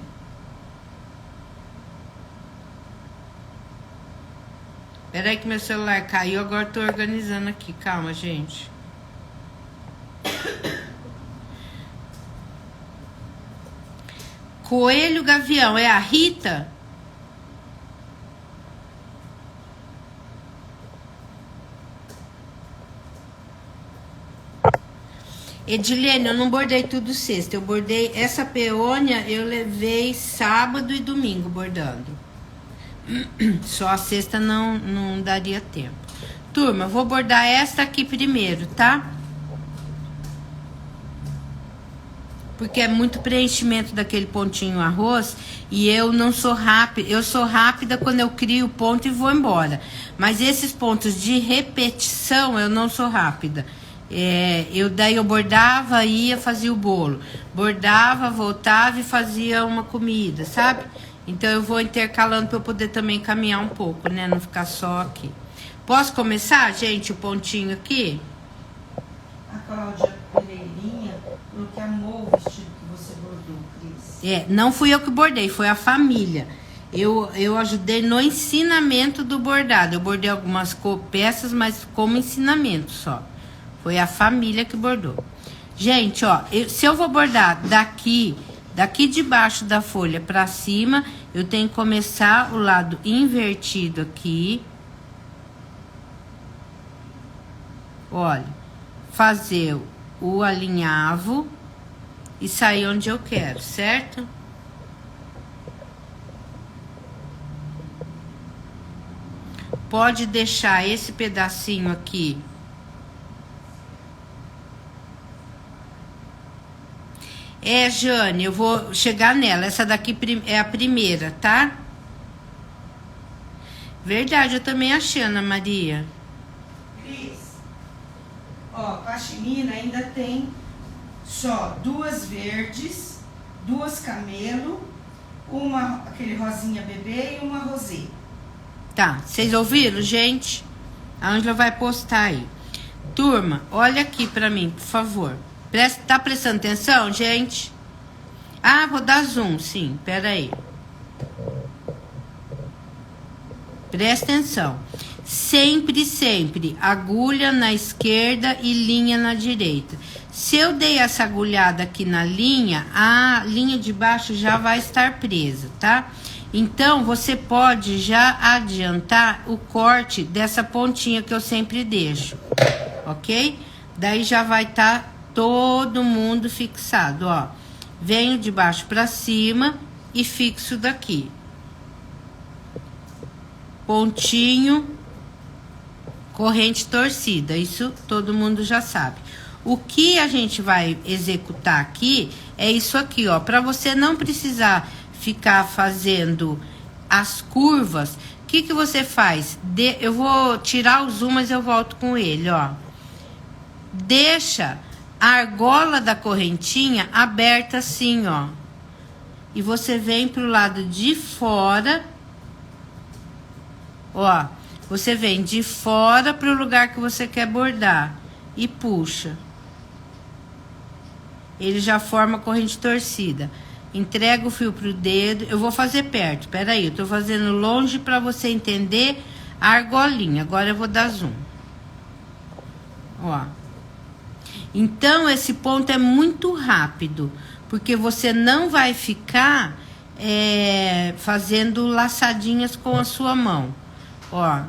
Peraí que meu celular caiu, agora tô organizando aqui. Calma, gente. Coelho Gavião, é a Rita? Edilene, eu não bordei tudo sexta. Eu bordei essa peônia, eu levei sábado e domingo bordando. Só a sexta não daria tempo. Turma, eu vou bordar esta aqui primeiro, tá? Porque é muito preenchimento daquele pontinho arroz e eu não sou rápida. Eu sou rápida quando eu crio o ponto e vou embora. Mas esses pontos de repetição eu não sou rápida. Daí eu bordava, ia, fazia o bolo. Bordava, voltava e fazia uma comida, sabe? Então eu vou intercalando para eu poder também caminhar um pouco, né? Não ficar só aqui. Posso começar, gente, o pontinho aqui? A Cláudia Pereirinha falou que amou o vestido que você bordou, Cris. Não fui eu que bordei, foi a família. Eu ajudei no ensinamento do bordado. Eu bordei algumas peças, mas como ensinamento só. Foi a família que bordou. Gente, ó, se eu vou bordar daqui de baixo da folha pra cima, eu tenho que começar o lado invertido aqui. Olha, fazer o alinhavo e sair onde eu quero, certo? Pode deixar esse pedacinho aqui. Jane, eu vou chegar nela. Essa daqui é a primeira, tá? Verdade, eu também achei, Ana Maria. Cris, ó, pashmina ainda tem só 2 verdes, 2 camelo, aquele rosinha bebê e uma rosé. Tá, vocês ouviram, gente? A Ângela vai postar aí. Turma, olha aqui pra mim, por favor. Tá prestando atenção, gente? Ah, vou dar zoom, sim. Pera aí. Presta atenção. Sempre, sempre, agulha na esquerda e linha na direita. Se eu dei essa agulhada aqui na linha, a linha de baixo já vai estar presa, tá? Então, você pode já adiantar o corte dessa pontinha que eu sempre deixo, ok? Daí já vai estar todo mundo fixado, ó. Venho de baixo pra cima e fixo daqui. Pontinho, corrente torcida, isso todo mundo já sabe. O que a gente vai executar aqui é isso aqui, ó. Pra você não precisar ficar fazendo as curvas, o que você faz? Eu vou tirar o zoom, mas eu volto com ele, ó. Deixa a argola da correntinha aberta assim, ó. E você vem pro lado de fora, ó. Você vem de fora pro lugar que você quer bordar e puxa. Ele já forma a corrente torcida. Entrega o fio pro dedo. Eu vou fazer perto, peraí, eu tô fazendo longe pra você entender a argolinha. Agora eu vou dar zoom. Ó. Então, esse ponto é muito rápido, porque você não vai ficar fazendo laçadinhas com a sua mão. Ó.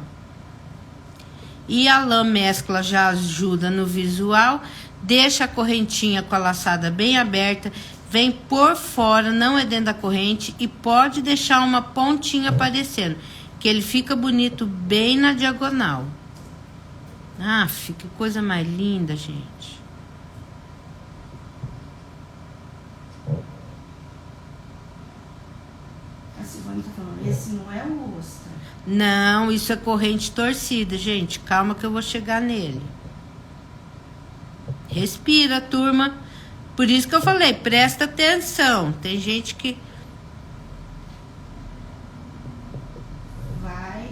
E a lã mescla já ajuda no visual. Deixa a correntinha com a laçada bem aberta. Vem por fora, não é dentro da corrente. E pode deixar uma pontinha aparecendo, que ele fica bonito bem na diagonal. Ah, que coisa mais linda, gente. A Silvana tá falando, esse não é o ostra. Não, isso é corrente torcida, gente. Calma que eu vou chegar nele. Respira, turma. Por isso que eu falei, presta atenção. Tem gente que... Vai,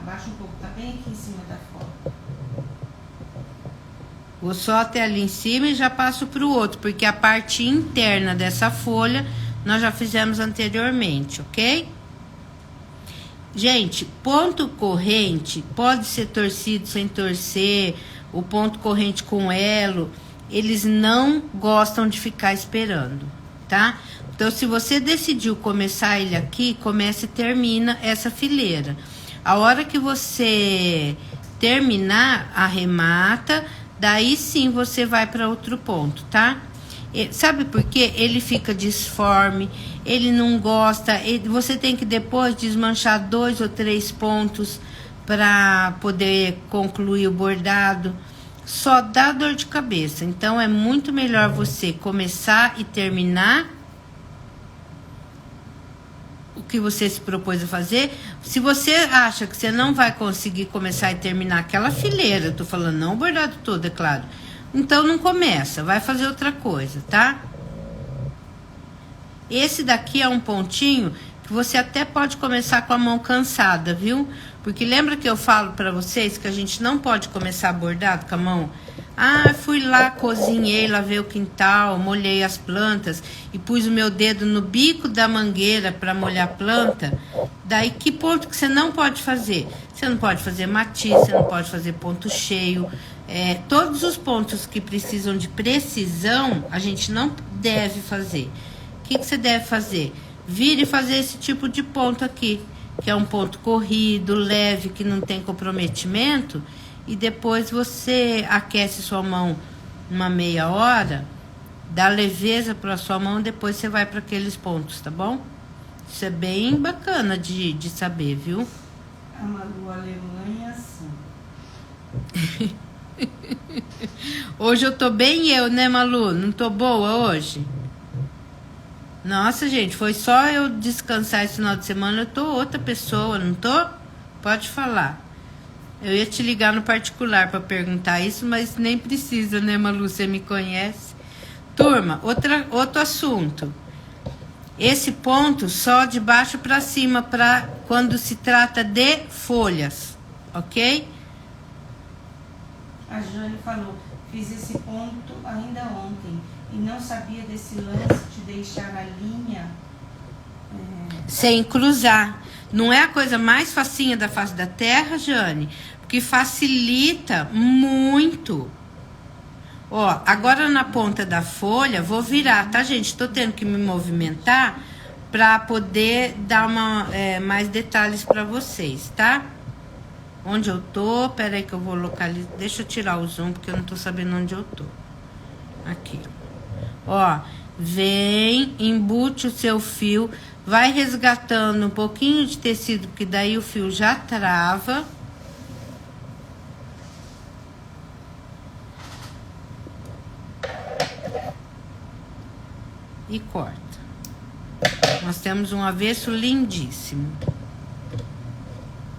abaixa um pouco, tá bem aqui em cima da foto. Vou só até ali em cima e já passo pro outro, porque a parte interna dessa folha nós já fizemos anteriormente, ok? Gente, ponto corrente pode ser torcido sem torcer, o ponto corrente com elo, eles não gostam de ficar esperando, tá? Então, se você decidiu começar ele aqui, comece e termina essa fileira. A hora que você terminar, arremata, daí sim você vai para outro ponto, tá? Sabe por quê? Ele fica disforme, ele não gosta, você tem que depois desmanchar 2 ou 3 pontos para poder concluir o bordado. Só dá dor de cabeça. Então é muito melhor você começar e terminar o que você se propôs a fazer. Se você acha que você não vai conseguir começar e terminar aquela fileira, eu tô falando não o bordado todo, é claro, então não começa, vai fazer outra coisa, tá? Esse daqui é um pontinho que você até pode começar com a mão cansada, viu? Porque lembra que eu falo pra vocês que a gente não pode começar bordado com a mão? Ah, fui lá, cozinhei, lavei o quintal, molhei as plantas e pus o meu dedo no bico da mangueira para molhar a planta. Daí, que ponto que você não pode fazer? Você não pode fazer matiz, você não pode fazer ponto cheio. Todos os pontos que precisam de precisão, a gente não deve fazer. O que você deve fazer? Vir e fazer esse tipo de ponto aqui, que é um ponto corrido, leve, que não tem comprometimento, e depois você aquece sua mão uma meia hora, dá leveza para sua mão, depois você vai para aqueles pontos, tá bom? Isso é bem bacana de saber, viu? A Malu Alemanha assim. Hoje eu tô bem né, Malu? Não tô boa hoje? Nossa, gente, foi só eu descansar esse final de semana, eu tô outra pessoa, não tô? Pode falar. Eu ia te ligar no particular para perguntar isso, mas nem precisa, né, Malu? Você me conhece. Turma, outro assunto. Esse ponto só de baixo para cima, para quando se trata de folhas, ok? A Jane falou, fiz esse ponto ainda ontem e não sabia desse lance de deixar a linha sem cruzar. Não é a coisa mais facinha da face da terra, Jane? Porque facilita muito. Ó, agora na ponta da folha, vou virar, tá, gente? Tô tendo que me movimentar para poder dar mais detalhes para vocês, tá? Onde eu tô, peraí que eu vou localizar. Deixa eu tirar o zoom, porque eu não tô sabendo onde eu tô. Aqui. Ó, vem, embute o seu fio, vai resgatando um pouquinho de tecido, que daí o fio já trava. E corta. Nós temos um avesso lindíssimo.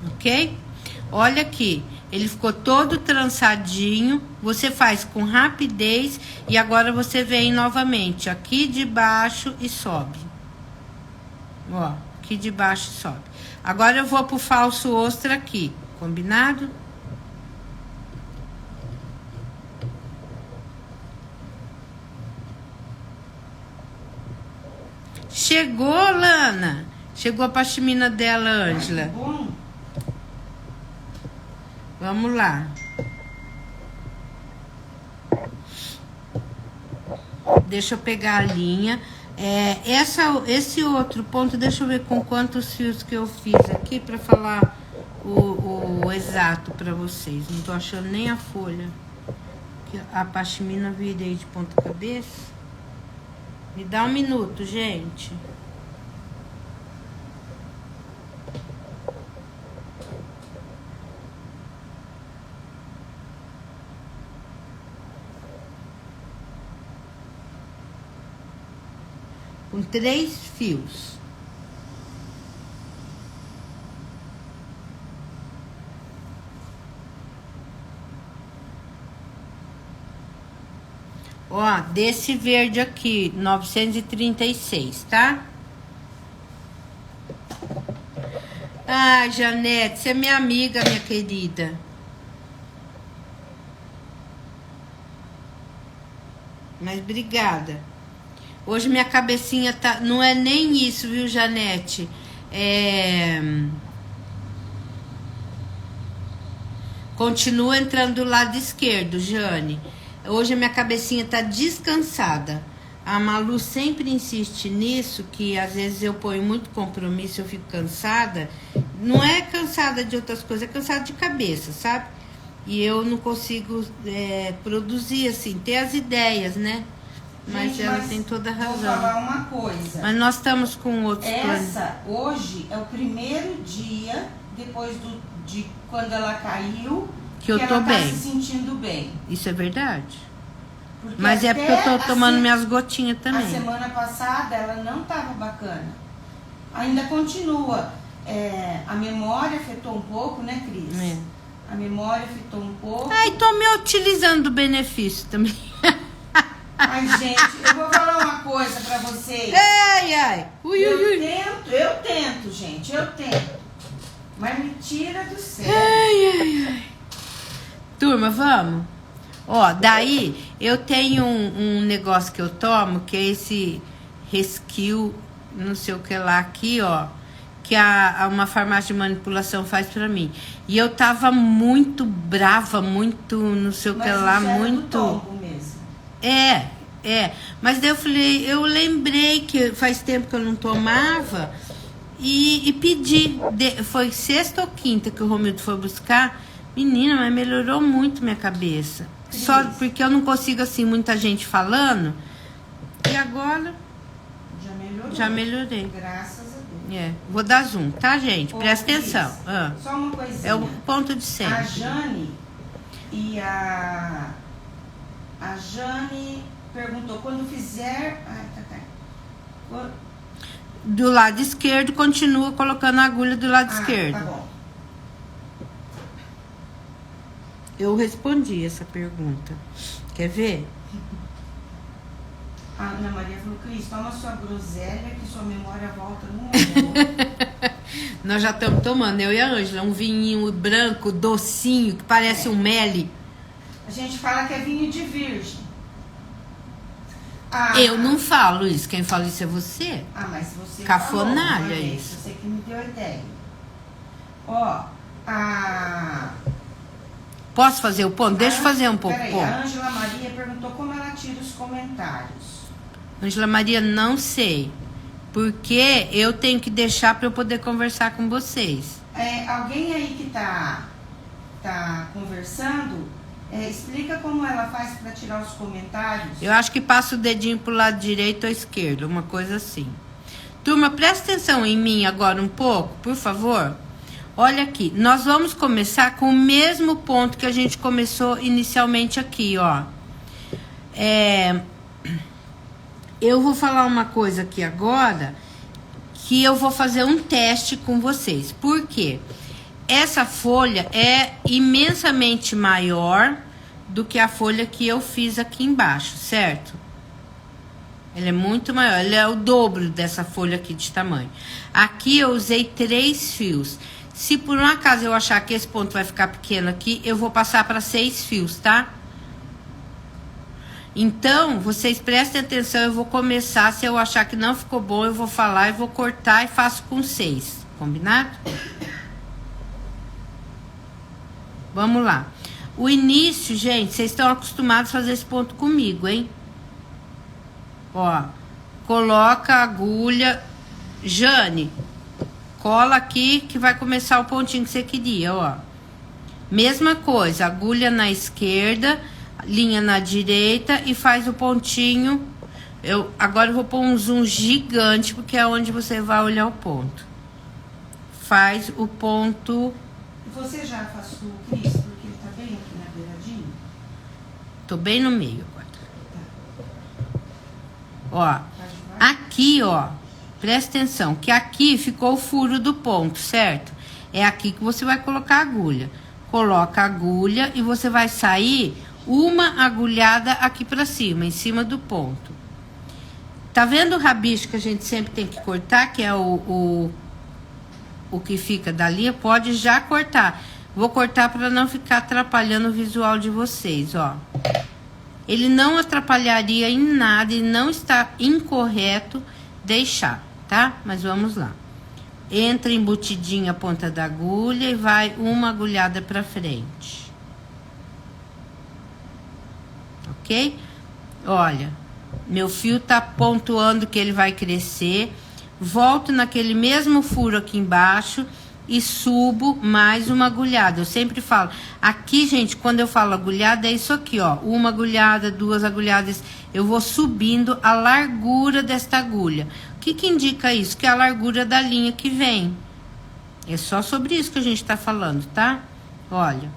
Ok? Olha aqui, ele ficou todo trançadinho. Você faz com rapidez e agora você vem novamente aqui de baixo e sobe. Ó, aqui de baixo e sobe. Agora eu vou pro falso ostra aqui, combinado? Chegou, Lana. Chegou a pashmina dela, Ângela. Vamos lá. Deixa eu pegar a linha. Esse outro ponto, deixa eu ver com quantos fios que eu fiz aqui para falar o exato para vocês. Não tô achando nem a folha. A pashmina virei de ponta cabeça. Me dá um minuto, gente. Com 3 fios. Ó, desse verde aqui, 936, tá? Ah, Janete, você é minha amiga, minha querida. Mas obrigada. Hoje minha cabecinha tá... Não é nem isso, viu, Janete? Continua entrando do lado esquerdo, Jane. Hoje a minha cabecinha tá descansada. A Malu sempre insiste nisso, que às vezes eu ponho muito compromisso, eu fico cansada. Não é cansada de outras coisas, é cansada de cabeça, sabe? E eu não consigo produzir, assim, ter as ideias, né? Mas ela tem toda a razão. Vou falar uma coisa. Mas nós estamos com outros planos. Hoje é o primeiro dia depois de quando ela caiu que eu tô ela bem. Tá se sentindo bem. Isso é verdade. Porque mas é porque eu tô tomando minhas gotinhas também. A semana passada ela não tava bacana. Ainda continua. A memória afetou um pouco, né, Cris? A memória afetou um pouco. Ai, tô me utilizando do benefício também. Ai, gente, eu vou falar uma coisa pra vocês. Ai. Eu tento, gente, eu tento. Mas me tira do sério. Ai. Turma, vamos? Ó, daí eu tenho um negócio que eu tomo, que é esse Rescue, não sei o que lá aqui, ó. Que uma farmácia de manipulação faz pra mim. E eu tava muito brava, muito, não sei o que lá, muito... Tombo mesmo. Mas daí eu falei, eu lembrei que faz tempo que eu não tomava e pedi. Foi sexta ou quinta que o Romildo foi buscar. Menina, mas melhorou muito minha cabeça. Só porque eu não consigo, assim, muita gente falando. E agora... Já melhorei. Graças a Deus. Vou dar zoom, tá, gente? Presta atenção. Só uma coisinha. É o ponto de sempre. A Jane e a Jane perguntou, quando fizer... Do lado esquerdo, continua colocando a agulha do lado esquerdo. Tá bom. Eu respondi essa pergunta. Quer ver? A Ana Maria falou, Cris, toma sua groselha que sua memória volta no amor. Nós já estamos tomando, eu e a Ângela, um vinho branco, docinho, que parece um meli. A gente fala que é vinho de virgem. Eu não falo isso, quem fala isso é você. Mas você Cafonalha falou, isso. Você que me deu a ideia. Ó, Posso fazer o ponto? Deixa eu fazer um pouco. Peraí, a Ângela Maria perguntou como ela tira os comentários. Ângela Maria, não sei. Porque eu tenho que deixar para eu poder conversar com vocês. Alguém aí que tá conversando, explica como ela faz para tirar os comentários. Eu acho que passa o dedinho pro lado direito ou esquerdo, uma coisa assim. Turma, presta atenção em mim agora um pouco, por favor. Olha aqui, nós vamos começar com o mesmo ponto que a gente começou inicialmente aqui, ó. Eu vou falar uma coisa aqui agora, que eu vou fazer um teste com vocês. Por quê? essa folha é imensamente maior do que a folha que eu fiz aqui embaixo, certo? Ela é muito maior, ela é o dobro dessa folha aqui de tamanho. Aqui eu usei 3 fios. Se por um acaso eu achar que esse ponto vai ficar pequeno aqui, eu vou passar para 6 fios, tá? Então, vocês prestem atenção, eu vou começar, se eu achar que não ficou bom, eu vou falar e vou cortar e faço com 6, combinado? Vamos lá. O início, gente, vocês estão acostumados a fazer esse ponto comigo, hein? Ó, coloca a agulha, Jane, cola aqui que vai começar o pontinho que você queria, ó. Mesma coisa, agulha na esquerda, linha na direita e faz o pontinho. Agora eu vou pôr um zoom gigante, porque é onde você vai olhar o ponto. Faz o ponto. Você já afastou o Cris, porque ele tá bem aqui na beiradinha? Tô bem no meio agora. Ó, aqui, ó, presta atenção, que aqui ficou o furo do ponto, certo? É aqui que você vai colocar a agulha. Coloca a agulha e você vai sair uma agulhada aqui pra cima, em cima do ponto. Tá vendo o rabicho que a gente sempre tem que cortar, que é o que fica dali? Pode já cortar. Vou cortar para não ficar atrapalhando o visual de vocês, ó. Ele não atrapalharia em nada e não está incorreto deixar, tá? Mas vamos lá. Entra embutidinha a ponta da agulha e vai uma agulhada para frente. Ok? Olha, meu fio tá pontuando que ele vai crescer. Volto naquele mesmo furo aqui embaixo e subo mais uma agulhada. Eu sempre falo, aqui, gente, quando eu falo agulhada, é isso aqui, ó. Uma agulhada, 2 agulhadas. Eu vou subindo a largura desta agulha. O que que indica isso? Que é a largura da linha que vem. É só sobre isso que a gente tá falando, tá? Olha.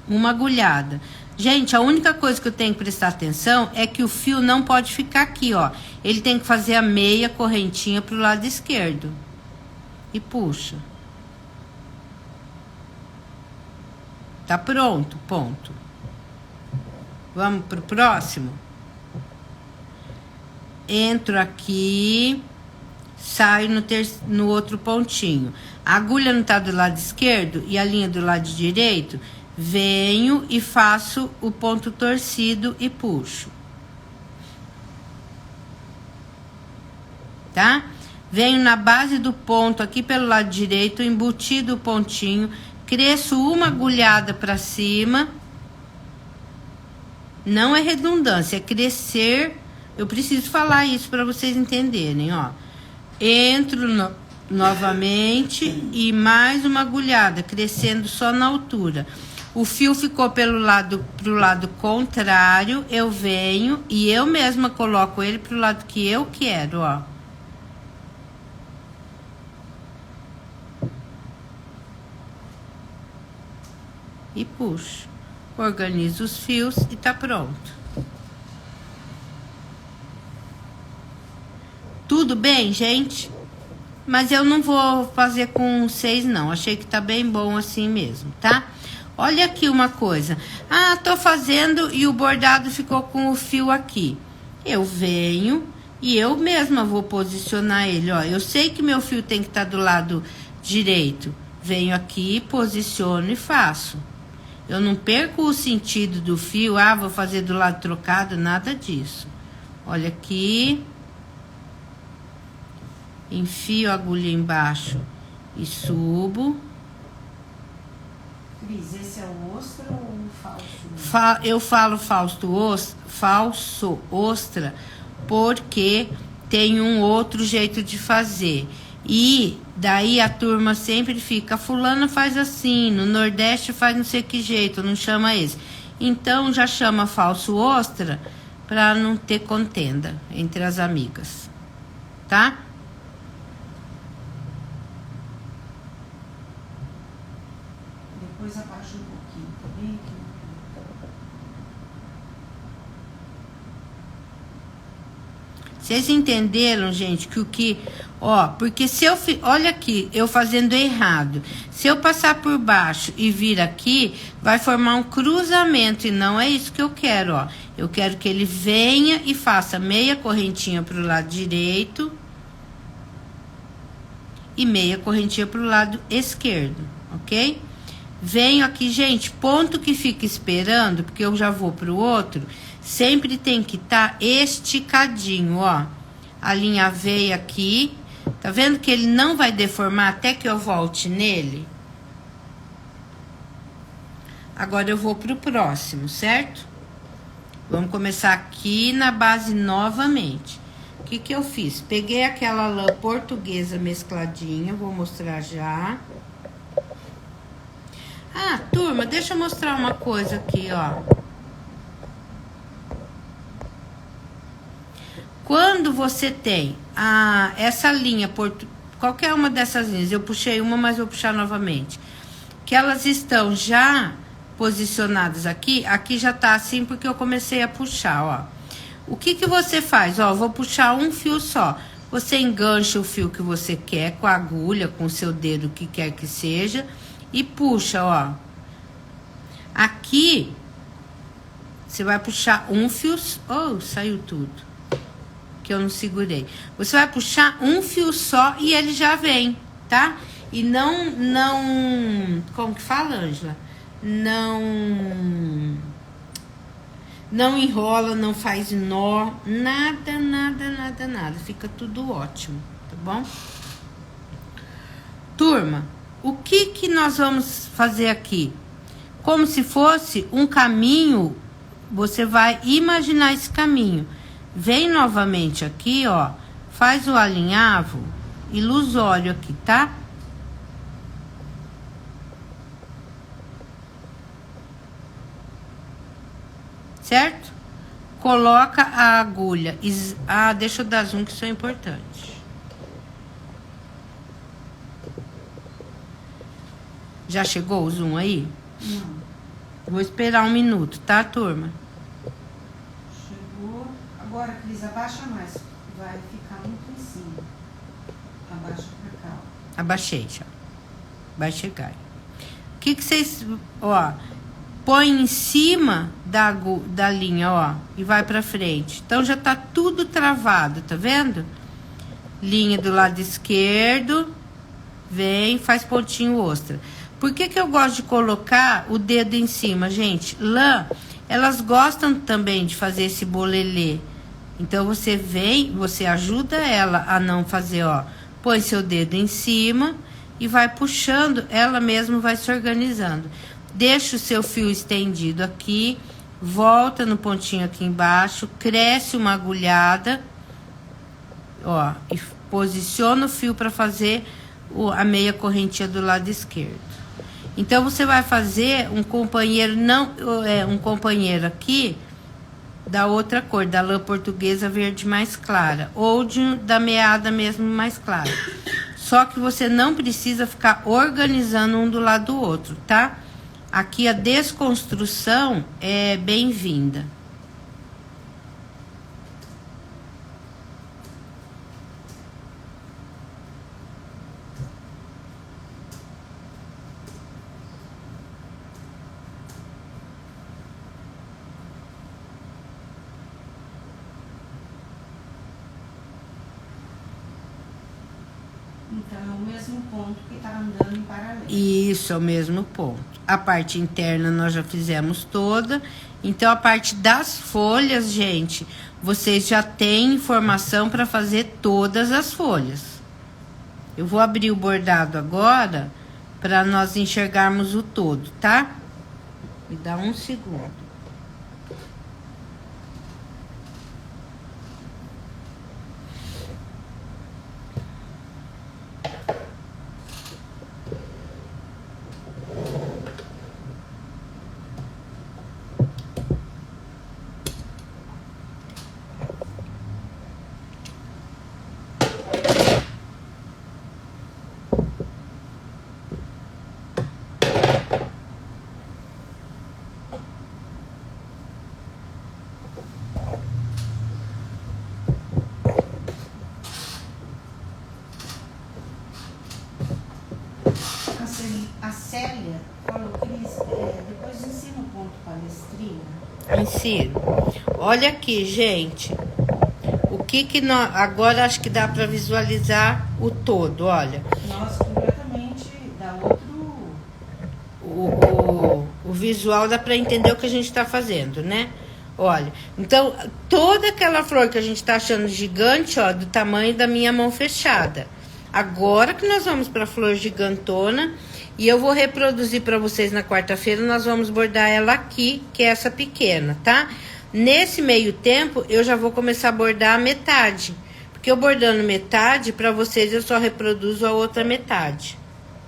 Uma agulhada. Gente, a única coisa que eu tenho que prestar atenção é que o fio não pode ficar aqui, ó. Ele tem que fazer a meia correntinha pro lado esquerdo. E puxa. Tá pronto, ponto. Vamos pro próximo? Entro aqui, saio no outro pontinho. A agulha não tá do lado esquerdo e a linha do lado direito, venho e faço o ponto torcido e puxo. Tá? Venho na base do ponto aqui pelo lado direito, embutido o pontinho, cresço uma agulhada para cima. Não é redundância, é crescer. Eu preciso falar isso para vocês entenderem, ó. Entro novamente e mais uma agulhada, crescendo só na altura. O fio ficou pro lado contrário, eu venho e eu mesma coloco ele pro lado que eu quero, ó. E puxo. Organizo os fios e tá pronto. Tudo bem, gente? Mas eu não vou fazer com 6, não. Achei que tá bem bom assim mesmo, tá? Olha aqui uma coisa. Ah, tô fazendo e o bordado ficou com o fio aqui. Eu venho e eu mesma vou posicionar ele, ó. Eu sei que meu fio tem que estar do lado direito. Venho aqui, posiciono e faço. Eu não perco o sentido do fio. Ah, vou fazer do lado trocado, nada disso. Olha aqui. Enfio a agulha embaixo e subo. Cris, esse é o ostra ou o falso? Eu falo falso ostra porque tem um outro jeito de fazer. E daí a turma sempre fica, fulana faz assim, no Nordeste faz não sei que jeito, não chama esse. Então já chama falso ostra para não ter contenda entre as amigas, tá? Depois abaixa um pouquinho, tá bem aqui. Vocês entenderam, gente, que Ó, porque se eu... Olha aqui, eu fazendo errado. Se eu passar por baixo e vir aqui, vai formar um cruzamento. E não é isso que eu quero, ó. Eu quero que ele venha e faça meia correntinha pro lado direito. E meia correntinha pro lado esquerdo, ok? Venho aqui, gente, ponto que fica esperando, porque eu já vou pro outro. Sempre tem que estar esticadinho, ó. A linha veio aqui. Tá vendo que ele não vai deformar até que eu volte nele? Agora eu vou pro próximo, certo? Vamos começar aqui na base novamente. O que que eu fiz? Peguei aquela lã portuguesa mescladinha, vou mostrar já. Ah, turma, deixa eu mostrar uma coisa aqui, ó. Quando você tem essa linha, qualquer uma dessas linhas, eu puxei uma, mas vou puxar novamente, que elas estão já posicionadas aqui, aqui já tá assim porque eu comecei a puxar, ó. O que que você faz? Ó, vou puxar um fio só. Você engancha o fio que você quer com a agulha, com o seu dedo, o que quer que seja, e puxa, ó. Aqui, você vai puxar um fio... Oh, saiu tudo. Que eu não segurei. Você vai puxar um fio só e ele já vem, tá? E não... Como que fala, Ângela? Não enrola, não faz nó, nada, nada, nada, nada. Fica tudo ótimo, tá bom? Turma, o que que nós vamos fazer aqui? Como se fosse um caminho, você vai imaginar esse caminho. Vem novamente aqui, ó, faz o alinhavo ilusório aqui, tá? Certo? Coloca a agulha. Deixa eu dar zoom que isso é importante. Já chegou o zoom aí? Não. Vou esperar um minuto, tá, turma? Chegou. Agora, Cris, abaixa mais. Vai ficar muito em cima. Abaixa pra cá. Abaixei já. Vai chegar. O que que vocês... Ó, põe em cima da linha, ó. E vai pra frente. Então, já tá tudo travado, tá vendo? Linha do lado esquerdo. Vem, faz pontinho ostra. Por que que eu gosto de colocar o dedo em cima, gente? Lã, elas gostam também de fazer esse bolelê. Então, você vem, você ajuda ela a não fazer, ó. Põe seu dedo em cima e vai puxando, ela mesma vai se organizando. Deixa o seu fio estendido aqui, volta no pontinho aqui embaixo, cresce uma agulhada, ó, e posiciona o fio para fazer a meia correntinha do lado esquerdo. Então, você vai fazer um companheiro, um companheiro aqui da outra cor, da lã portuguesa verde mais clara, ou da meada mesmo mais clara. Só que você não precisa ficar organizando um do lado do outro, tá? Aqui a desconstrução é bem-vinda. Então, é o mesmo ponto que tá andando em paralelo. Isso, é o mesmo ponto. A parte interna nós já fizemos toda. Então, a parte das folhas, gente, vocês já têm informação para fazer todas as folhas. Eu vou abrir o bordado agora para nós enxergarmos o todo, tá? Me dá um segundo. Célia falou, Cris, depois ensina o ponto palestrina. Ensino. Olha aqui, gente. O que nós... Agora acho que dá para visualizar o todo, olha. Nossa, completamente dá outro... O visual dá para entender o que a gente está fazendo, né? Olha, então, toda aquela flor que a gente tá achando gigante, ó, do tamanho da minha mão fechada. Agora que nós vamos para a flor gigantona, e eu vou reproduzir para vocês na quarta-feira, nós vamos bordar ela aqui, que é essa pequena, tá? Nesse meio tempo, eu já vou começar a bordar a metade. Porque eu bordando metade, para vocês eu só reproduzo a outra metade,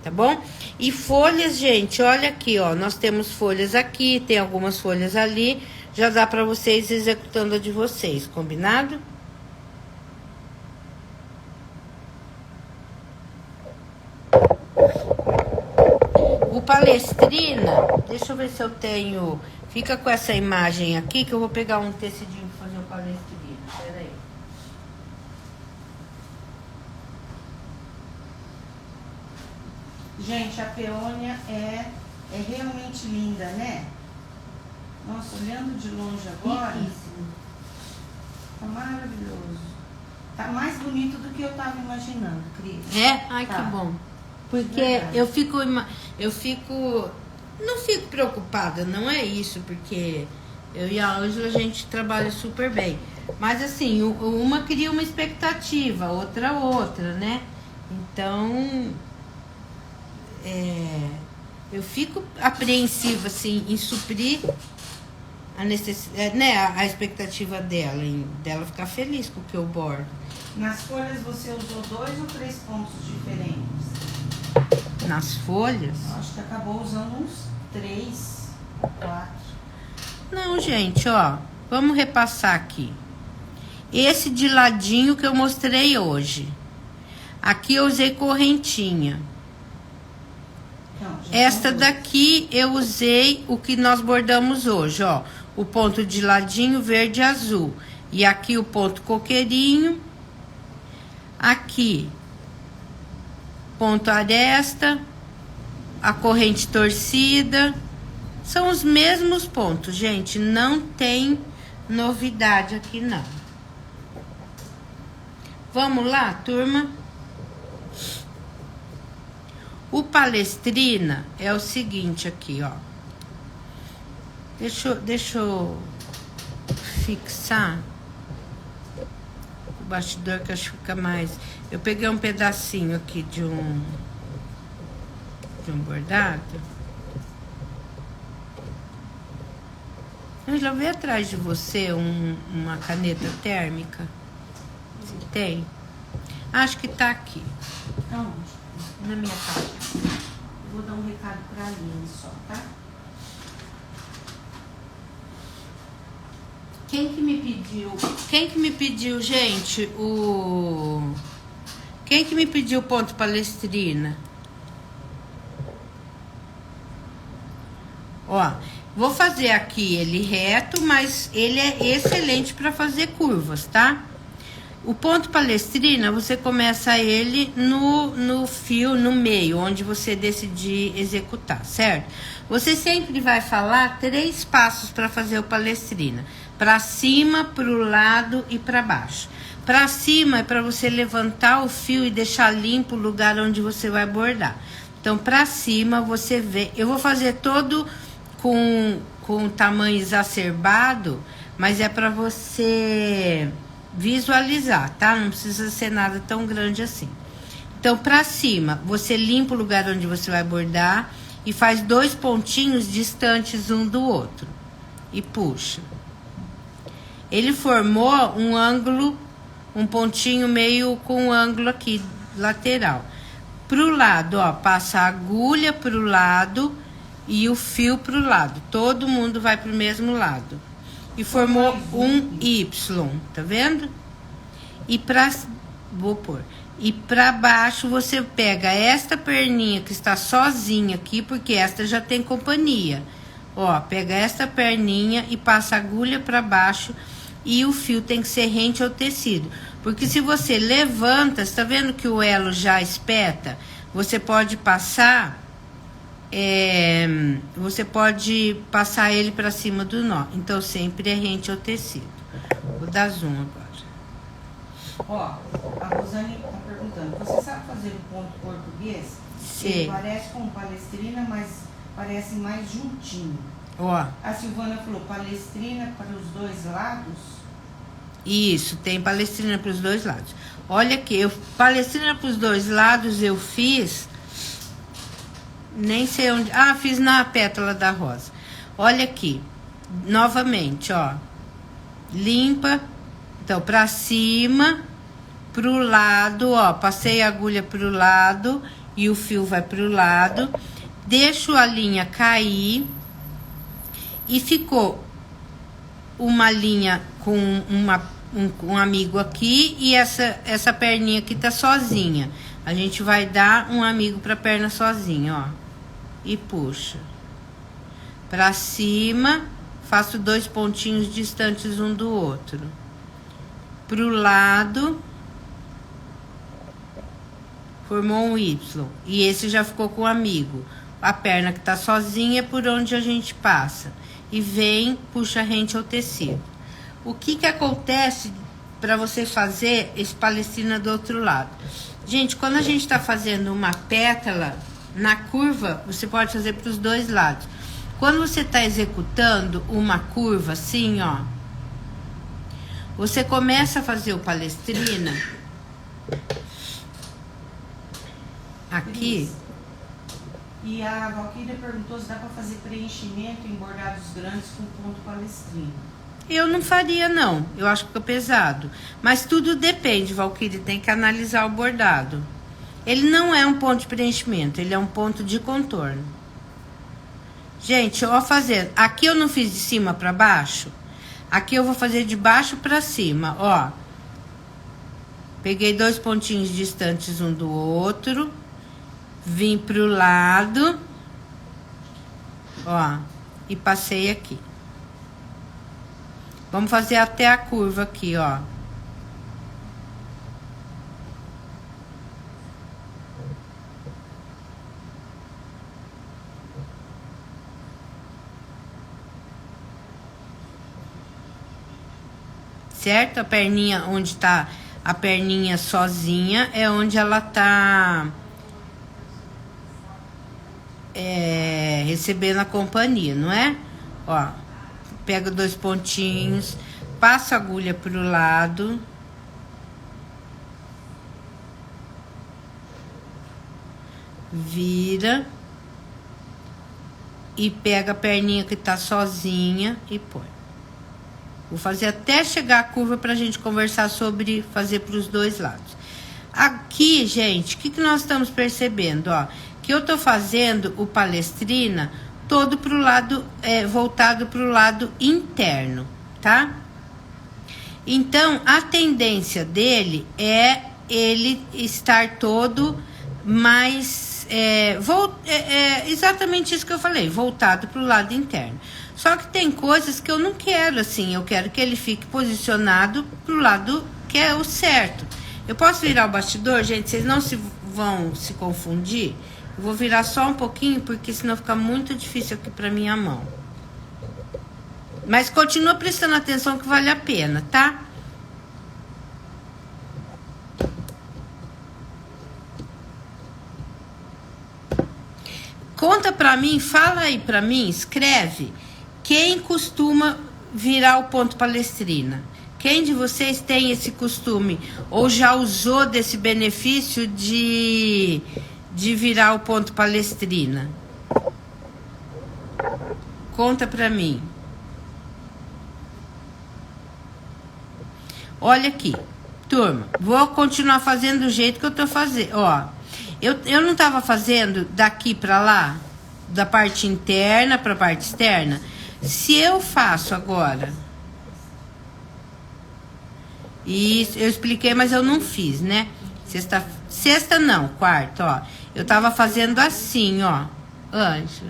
tá bom? E folhas, gente, olha aqui, ó, nós temos folhas aqui, tem algumas folhas ali, já dá para vocês executando a de vocês, combinado? O palestrina, deixa eu ver se eu tenho... Fica com essa imagem aqui, que eu vou pegar um tecidinho para fazer o palestrina. Espera aí. Gente, a peônia é realmente linda, né? Nossa, olhando de longe agora, tá maravilhoso. Tá mais bonito do que eu tava imaginando, Cris. É? Ai, tá. Que bom. Porque Verdade. não fico preocupada, não é isso, porque eu e a Ângela, a gente trabalha super bem. Mas assim, uma cria uma expectativa, outra, né? Então, eu fico apreensiva, assim, em suprir a necessidade, né, a expectativa dela, dela ficar feliz com o que eu bordo. Nas folhas você usou 2 ou 3 pontos diferentes? Nas folhas? Eu acho que acabou usando uns 3, 4. Não, gente, ó, vamos repassar aqui. Esse de ladinho que eu mostrei hoje. Aqui eu usei correntinha. Não, Esta daqui eu usei o que nós bordamos hoje, ó. O ponto de ladinho verde e azul. E aqui o ponto coqueirinho. Aqui, ponto aresta. A corrente torcida. São os mesmos pontos, gente. Não tem novidade aqui, não. Vamos lá, turma? O palestrina é o seguinte aqui, ó. Deixa eu fixar o bastidor, que acho que fica mais... Eu peguei um pedacinho aqui de um bordado. Angela, vem atrás de você uma caneta térmica. Você tem? Acho que tá aqui. Então, Na minha caixa. vou dar um recado pra Aline só, tá? Quem que me pediu, gente, Quem que me pediu o ponto palestrina? Ó, vou fazer aqui ele reto, mas ele é excelente para fazer curvas, tá? O ponto palestrina, você começa ele no fio, no meio, onde você decidir executar, certo? Você sempre vai falar 3 passos para fazer o palestrina. Para cima, para o lado e para baixo. Para cima é para você levantar o fio e deixar limpo o lugar onde você vai bordar. Então, para cima, você vê... Eu vou fazer todo com tamanho exacerbado, mas é para você visualizar, tá? Não precisa ser nada tão grande assim. Então, para cima, você limpa o lugar onde você vai bordar e faz 2 pontinhos distantes um do outro. E puxa. Ele formou um ângulo, um pontinho meio com um ângulo aqui, lateral. Pro lado, ó, passa a agulha pro lado e o fio pro lado. Todo mundo vai pro mesmo lado. E formou um Y, tá vendo? E vou pôr. E pra baixo você pega esta perninha que está sozinha aqui, porque esta já tem companhia. Ó, pega esta perninha e passa a agulha pra baixo. E o fio tem que ser rente ao tecido. Porque se você levanta, você tá vendo que o elo já espeta? Você pode passar você pode passar ele para cima do nó. Então, sempre é rente ao tecido. Vou dar zoom agora. Ó, a Rosane tá perguntando, você sabe fazer o ponto português? Sim. Ele parece com palestrina, mas parece mais juntinho. Ó. A Silvana falou, palestrina para os dois lados? Isso, tem palestrina para os dois lados. Olha aqui, palestrina para os dois lados eu fiz, nem sei onde, fiz na pétala da rosa. Olha aqui, novamente, ó, limpa, então para cima, pro lado, ó, passei a agulha pro lado e o fio vai pro lado, deixo a linha cair e ficou uma linha com um amigo aqui e essa perninha aqui tá sozinha. A gente vai dar um amigo pra perna sozinha, ó. E puxa. Pra cima, faço 2 pontinhos distantes um do outro. Pro lado, formou um Y. E esse já ficou com o amigo. A perna que tá sozinha é por onde a gente passa. E vem, puxa rente ao tecido. O que acontece para você fazer esse palestrina do outro lado? Gente, quando a gente tá fazendo uma pétala, na curva, você pode fazer para os dois lados. Quando você tá executando uma curva assim, ó, você começa a fazer o palestrina aqui. E a Valquíria perguntou se dá para fazer preenchimento em bordados grandes com ponto palestrina. Eu não faria, não. Eu acho que fica pesado. Mas tudo depende, Valquíria. Tem que analisar o bordado. Ele não é um ponto de preenchimento. Ele é um ponto de contorno. Gente, ó, fazendo. Aqui eu não fiz de cima para baixo. Aqui eu vou fazer de baixo para cima, ó. Peguei 2 pontinhos distantes um do outro. Vim pro lado. Ó. E passei aqui. Vamos fazer até a curva aqui, ó. Certo? A perninha, onde tá a perninha sozinha, é onde ela tá recebendo a companhia, não é? Ó. Pego 2 pontinhos, passo a agulha pro lado. Vira. E pega a perninha que tá sozinha e põe. Vou fazer até chegar a curva pra gente conversar sobre fazer pros dois lados. Aqui, gente, o que nós estamos percebendo, ó? Que eu tô fazendo o palestrina todo pro lado, voltado pro lado interno, tá? Então, a tendência dele é ele estar todo mais, exatamente isso que eu falei, voltado pro lado interno. Só que tem coisas que eu não quero assim, eu quero que ele fique posicionado pro lado que é o certo. Eu posso virar o bastidor, gente, vocês não vão se confundir? Eu vou virar só um pouquinho, porque senão fica muito difícil aqui pra minha mão. Mas continua prestando atenção que vale a pena, tá? Conta pra mim, fala aí pra mim, escreve. Quem costuma virar o ponto palestrina? Quem de vocês tem esse costume? Ou já usou desse benefício de virar o ponto palestrina? Conta pra mim. Olha aqui, turma, vou continuar fazendo do jeito que eu tô fazendo, ó. Eu não tava fazendo daqui pra lá, da parte interna pra parte externa. Se eu faço agora, isso, eu expliquei, mas eu não fiz, né? Sexta não, quarta, ó. Eu tava fazendo assim, ó. Anjo.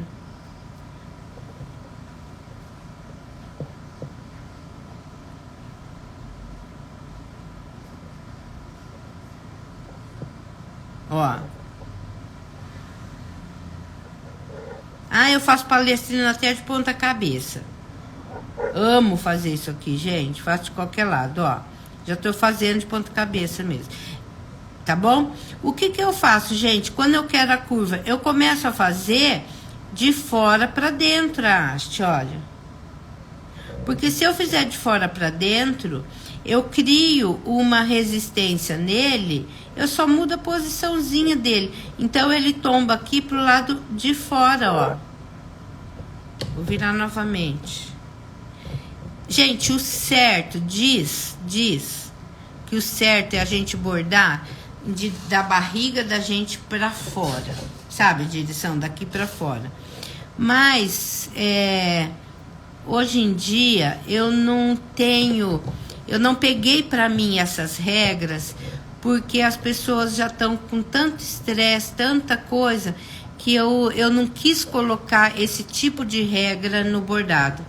Ó. Ah, eu faço palestrina até de ponta cabeça. Amo fazer isso aqui, gente. Faço de qualquer lado, ó. Já tô fazendo de ponta cabeça mesmo. Tá bom? O que que eu faço, gente? Quando eu quero a curva, eu começo a fazer de fora pra dentro a haste, olha. Porque se eu fizer de fora pra dentro, eu crio uma resistência nele, eu só mudo a posiçãozinha dele. Então, ele tomba aqui pro lado de fora, ó. Vou virar novamente. Gente, o certo diz que o certo é a gente bordar da barriga da gente pra fora, sabe? A direção daqui pra fora. Mas, hoje em dia, eu não peguei pra mim essas regras, porque as pessoas já estão com tanto estresse, tanta coisa, que eu não quis colocar esse tipo de regra no bordado.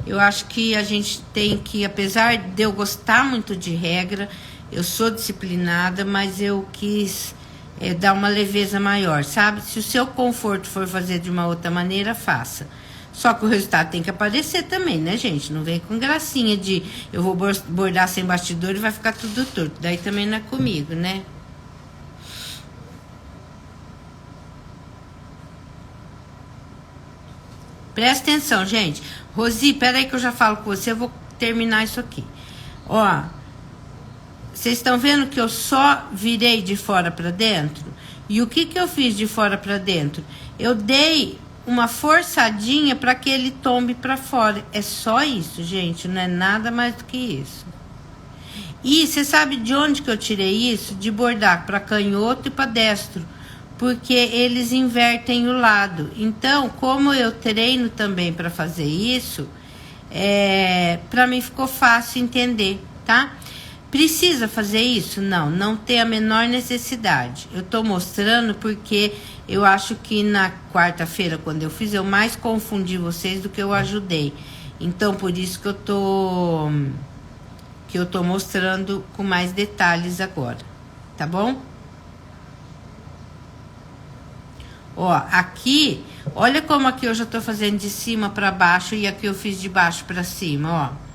Eu acho que a gente tem que, apesar de eu gostar muito de regra, eu sou disciplinada, mas eu quis dar uma leveza maior, sabe? Se o seu conforto for fazer de uma outra maneira, faça. Só que o resultado tem que aparecer também, né, gente? Não vem com gracinha de eu vou bordar sem bastidor e vai ficar tudo torto. Daí também não é comigo, né? Presta atenção, gente. Rosi, peraí que eu já falo com você, eu vou terminar isso aqui. Ó, vocês estão vendo que eu só virei de fora pra dentro? E o que que eu fiz de fora pra dentro? Eu dei uma forçadinha para que ele tombe para fora. É só isso, gente, não é nada mais do que isso. E você sabe de onde que eu tirei isso? De bordar para canhoto e para destro, porque eles invertem o lado. Então, como eu treino também para fazer isso, para mim ficou fácil entender, tá? Precisa fazer isso? Não, não tem a menor necessidade. Eu tô mostrando porque eu acho que na quarta-feira, quando eu fiz, eu mais confundi vocês do que eu ajudei. Então, por isso que eu tô mostrando com mais detalhes agora, tá bom? Ó, aqui, olha como aqui eu já tô fazendo de cima para baixo e aqui eu fiz de baixo para cima, ó.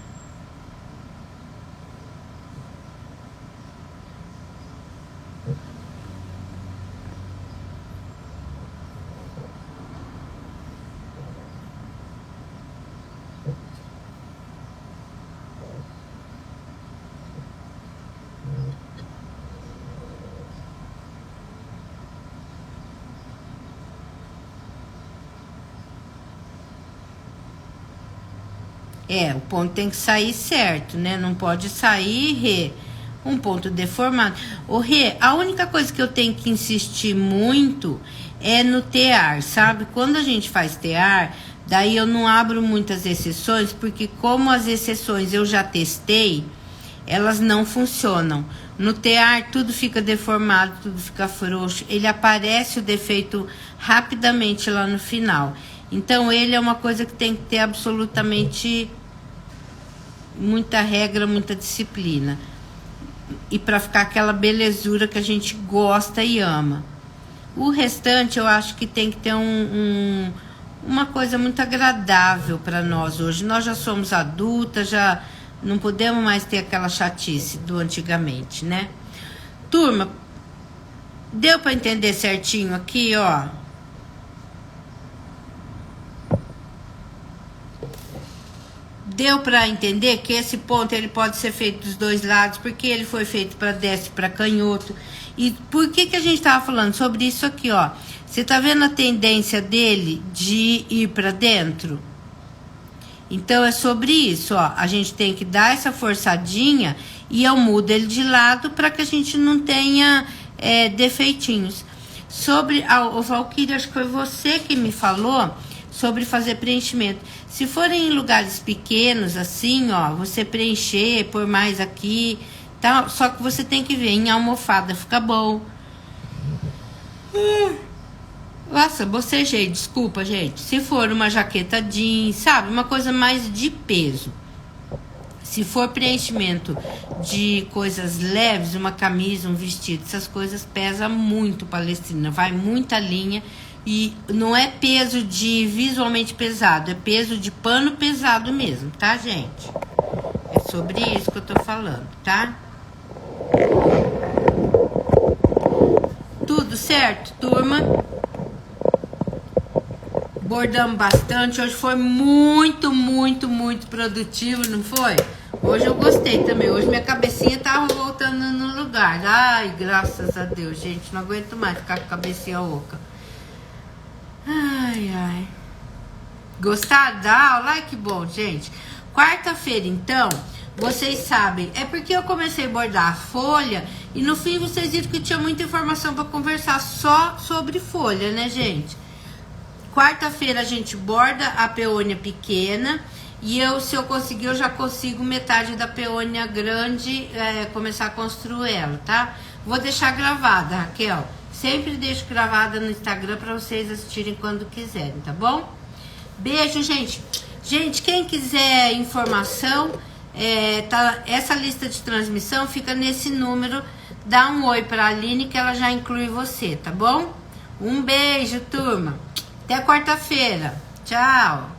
O ponto tem que sair certo, né? Não pode sair, um ponto deformado. A única coisa que eu tenho que insistir muito é no tear, sabe? Quando a gente faz tear, daí eu não abro muitas exceções, porque como as exceções eu já testei, elas não funcionam. No tear, tudo fica deformado, tudo fica frouxo. Ele aparece o defeito rapidamente lá no final. Então, ele é uma coisa que tem que ter absolutamente muita regra, muita disciplina. E para ficar aquela belezura que a gente gosta e ama. O restante, eu acho que tem que ter uma coisa muito agradável para nós hoje. Nós já somos adultas, já não podemos mais ter aquela chatice do antigamente, né? Turma, deu para entender certinho aqui, ó? Deu para entender que esse ponto ele pode ser feito dos dois lados, porque ele foi feito para destro e para canhoto. E por que que a gente estava falando sobre isso aqui, ó? Você tá vendo a tendência dele de ir para dentro? Então, é sobre isso, ó. A gente tem que dar essa forçadinha e eu mudo ele de lado para que a gente não tenha defeitinhos. Sobre o Valquíria, acho que foi você que me falou sobre fazer preenchimento. Se forem em lugares pequenos, assim, ó, você preencher, pôr mais aqui, tá? Só que você tem que ver, em almofada fica bom. Nossa, bocejei, desculpa, gente. Se for uma jaqueta jeans, sabe? Uma coisa mais de peso. Se for preenchimento de coisas leves, uma camisa, um vestido, essas coisas pesa muito, Palestrina, vai muita linha. E não é peso de visualmente pesado, é peso de pano pesado mesmo, tá, gente? É sobre isso que eu tô falando, tá? Tudo certo, turma? Bordamos bastante, hoje foi muito produtivo, não foi? Hoje eu gostei também, hoje minha cabecinha tava voltando no lugar. Ai, graças a Deus, gente, não aguento mais ficar com a cabecinha oca. Ai. Gostaram da aula? Ai, que bom, gente. Quarta-feira, então, vocês sabem, é porque eu comecei a bordar a folha e no fim vocês viram que tinha muita informação para conversar só sobre folha, né, gente? Quarta-feira a gente borda a peônia pequena e se eu conseguir, eu já consigo metade da peônia grande, começar a construir ela, tá? Vou deixar gravada, Raquel. Sempre deixo gravada no Instagram para vocês assistirem quando quiserem, tá bom? Beijo, gente. Gente, quem quiser informação, essa lista de transmissão fica nesse número. Dá um oi pra Aline que ela já inclui você, tá bom? Um beijo, turma. Até quarta-feira. Tchau.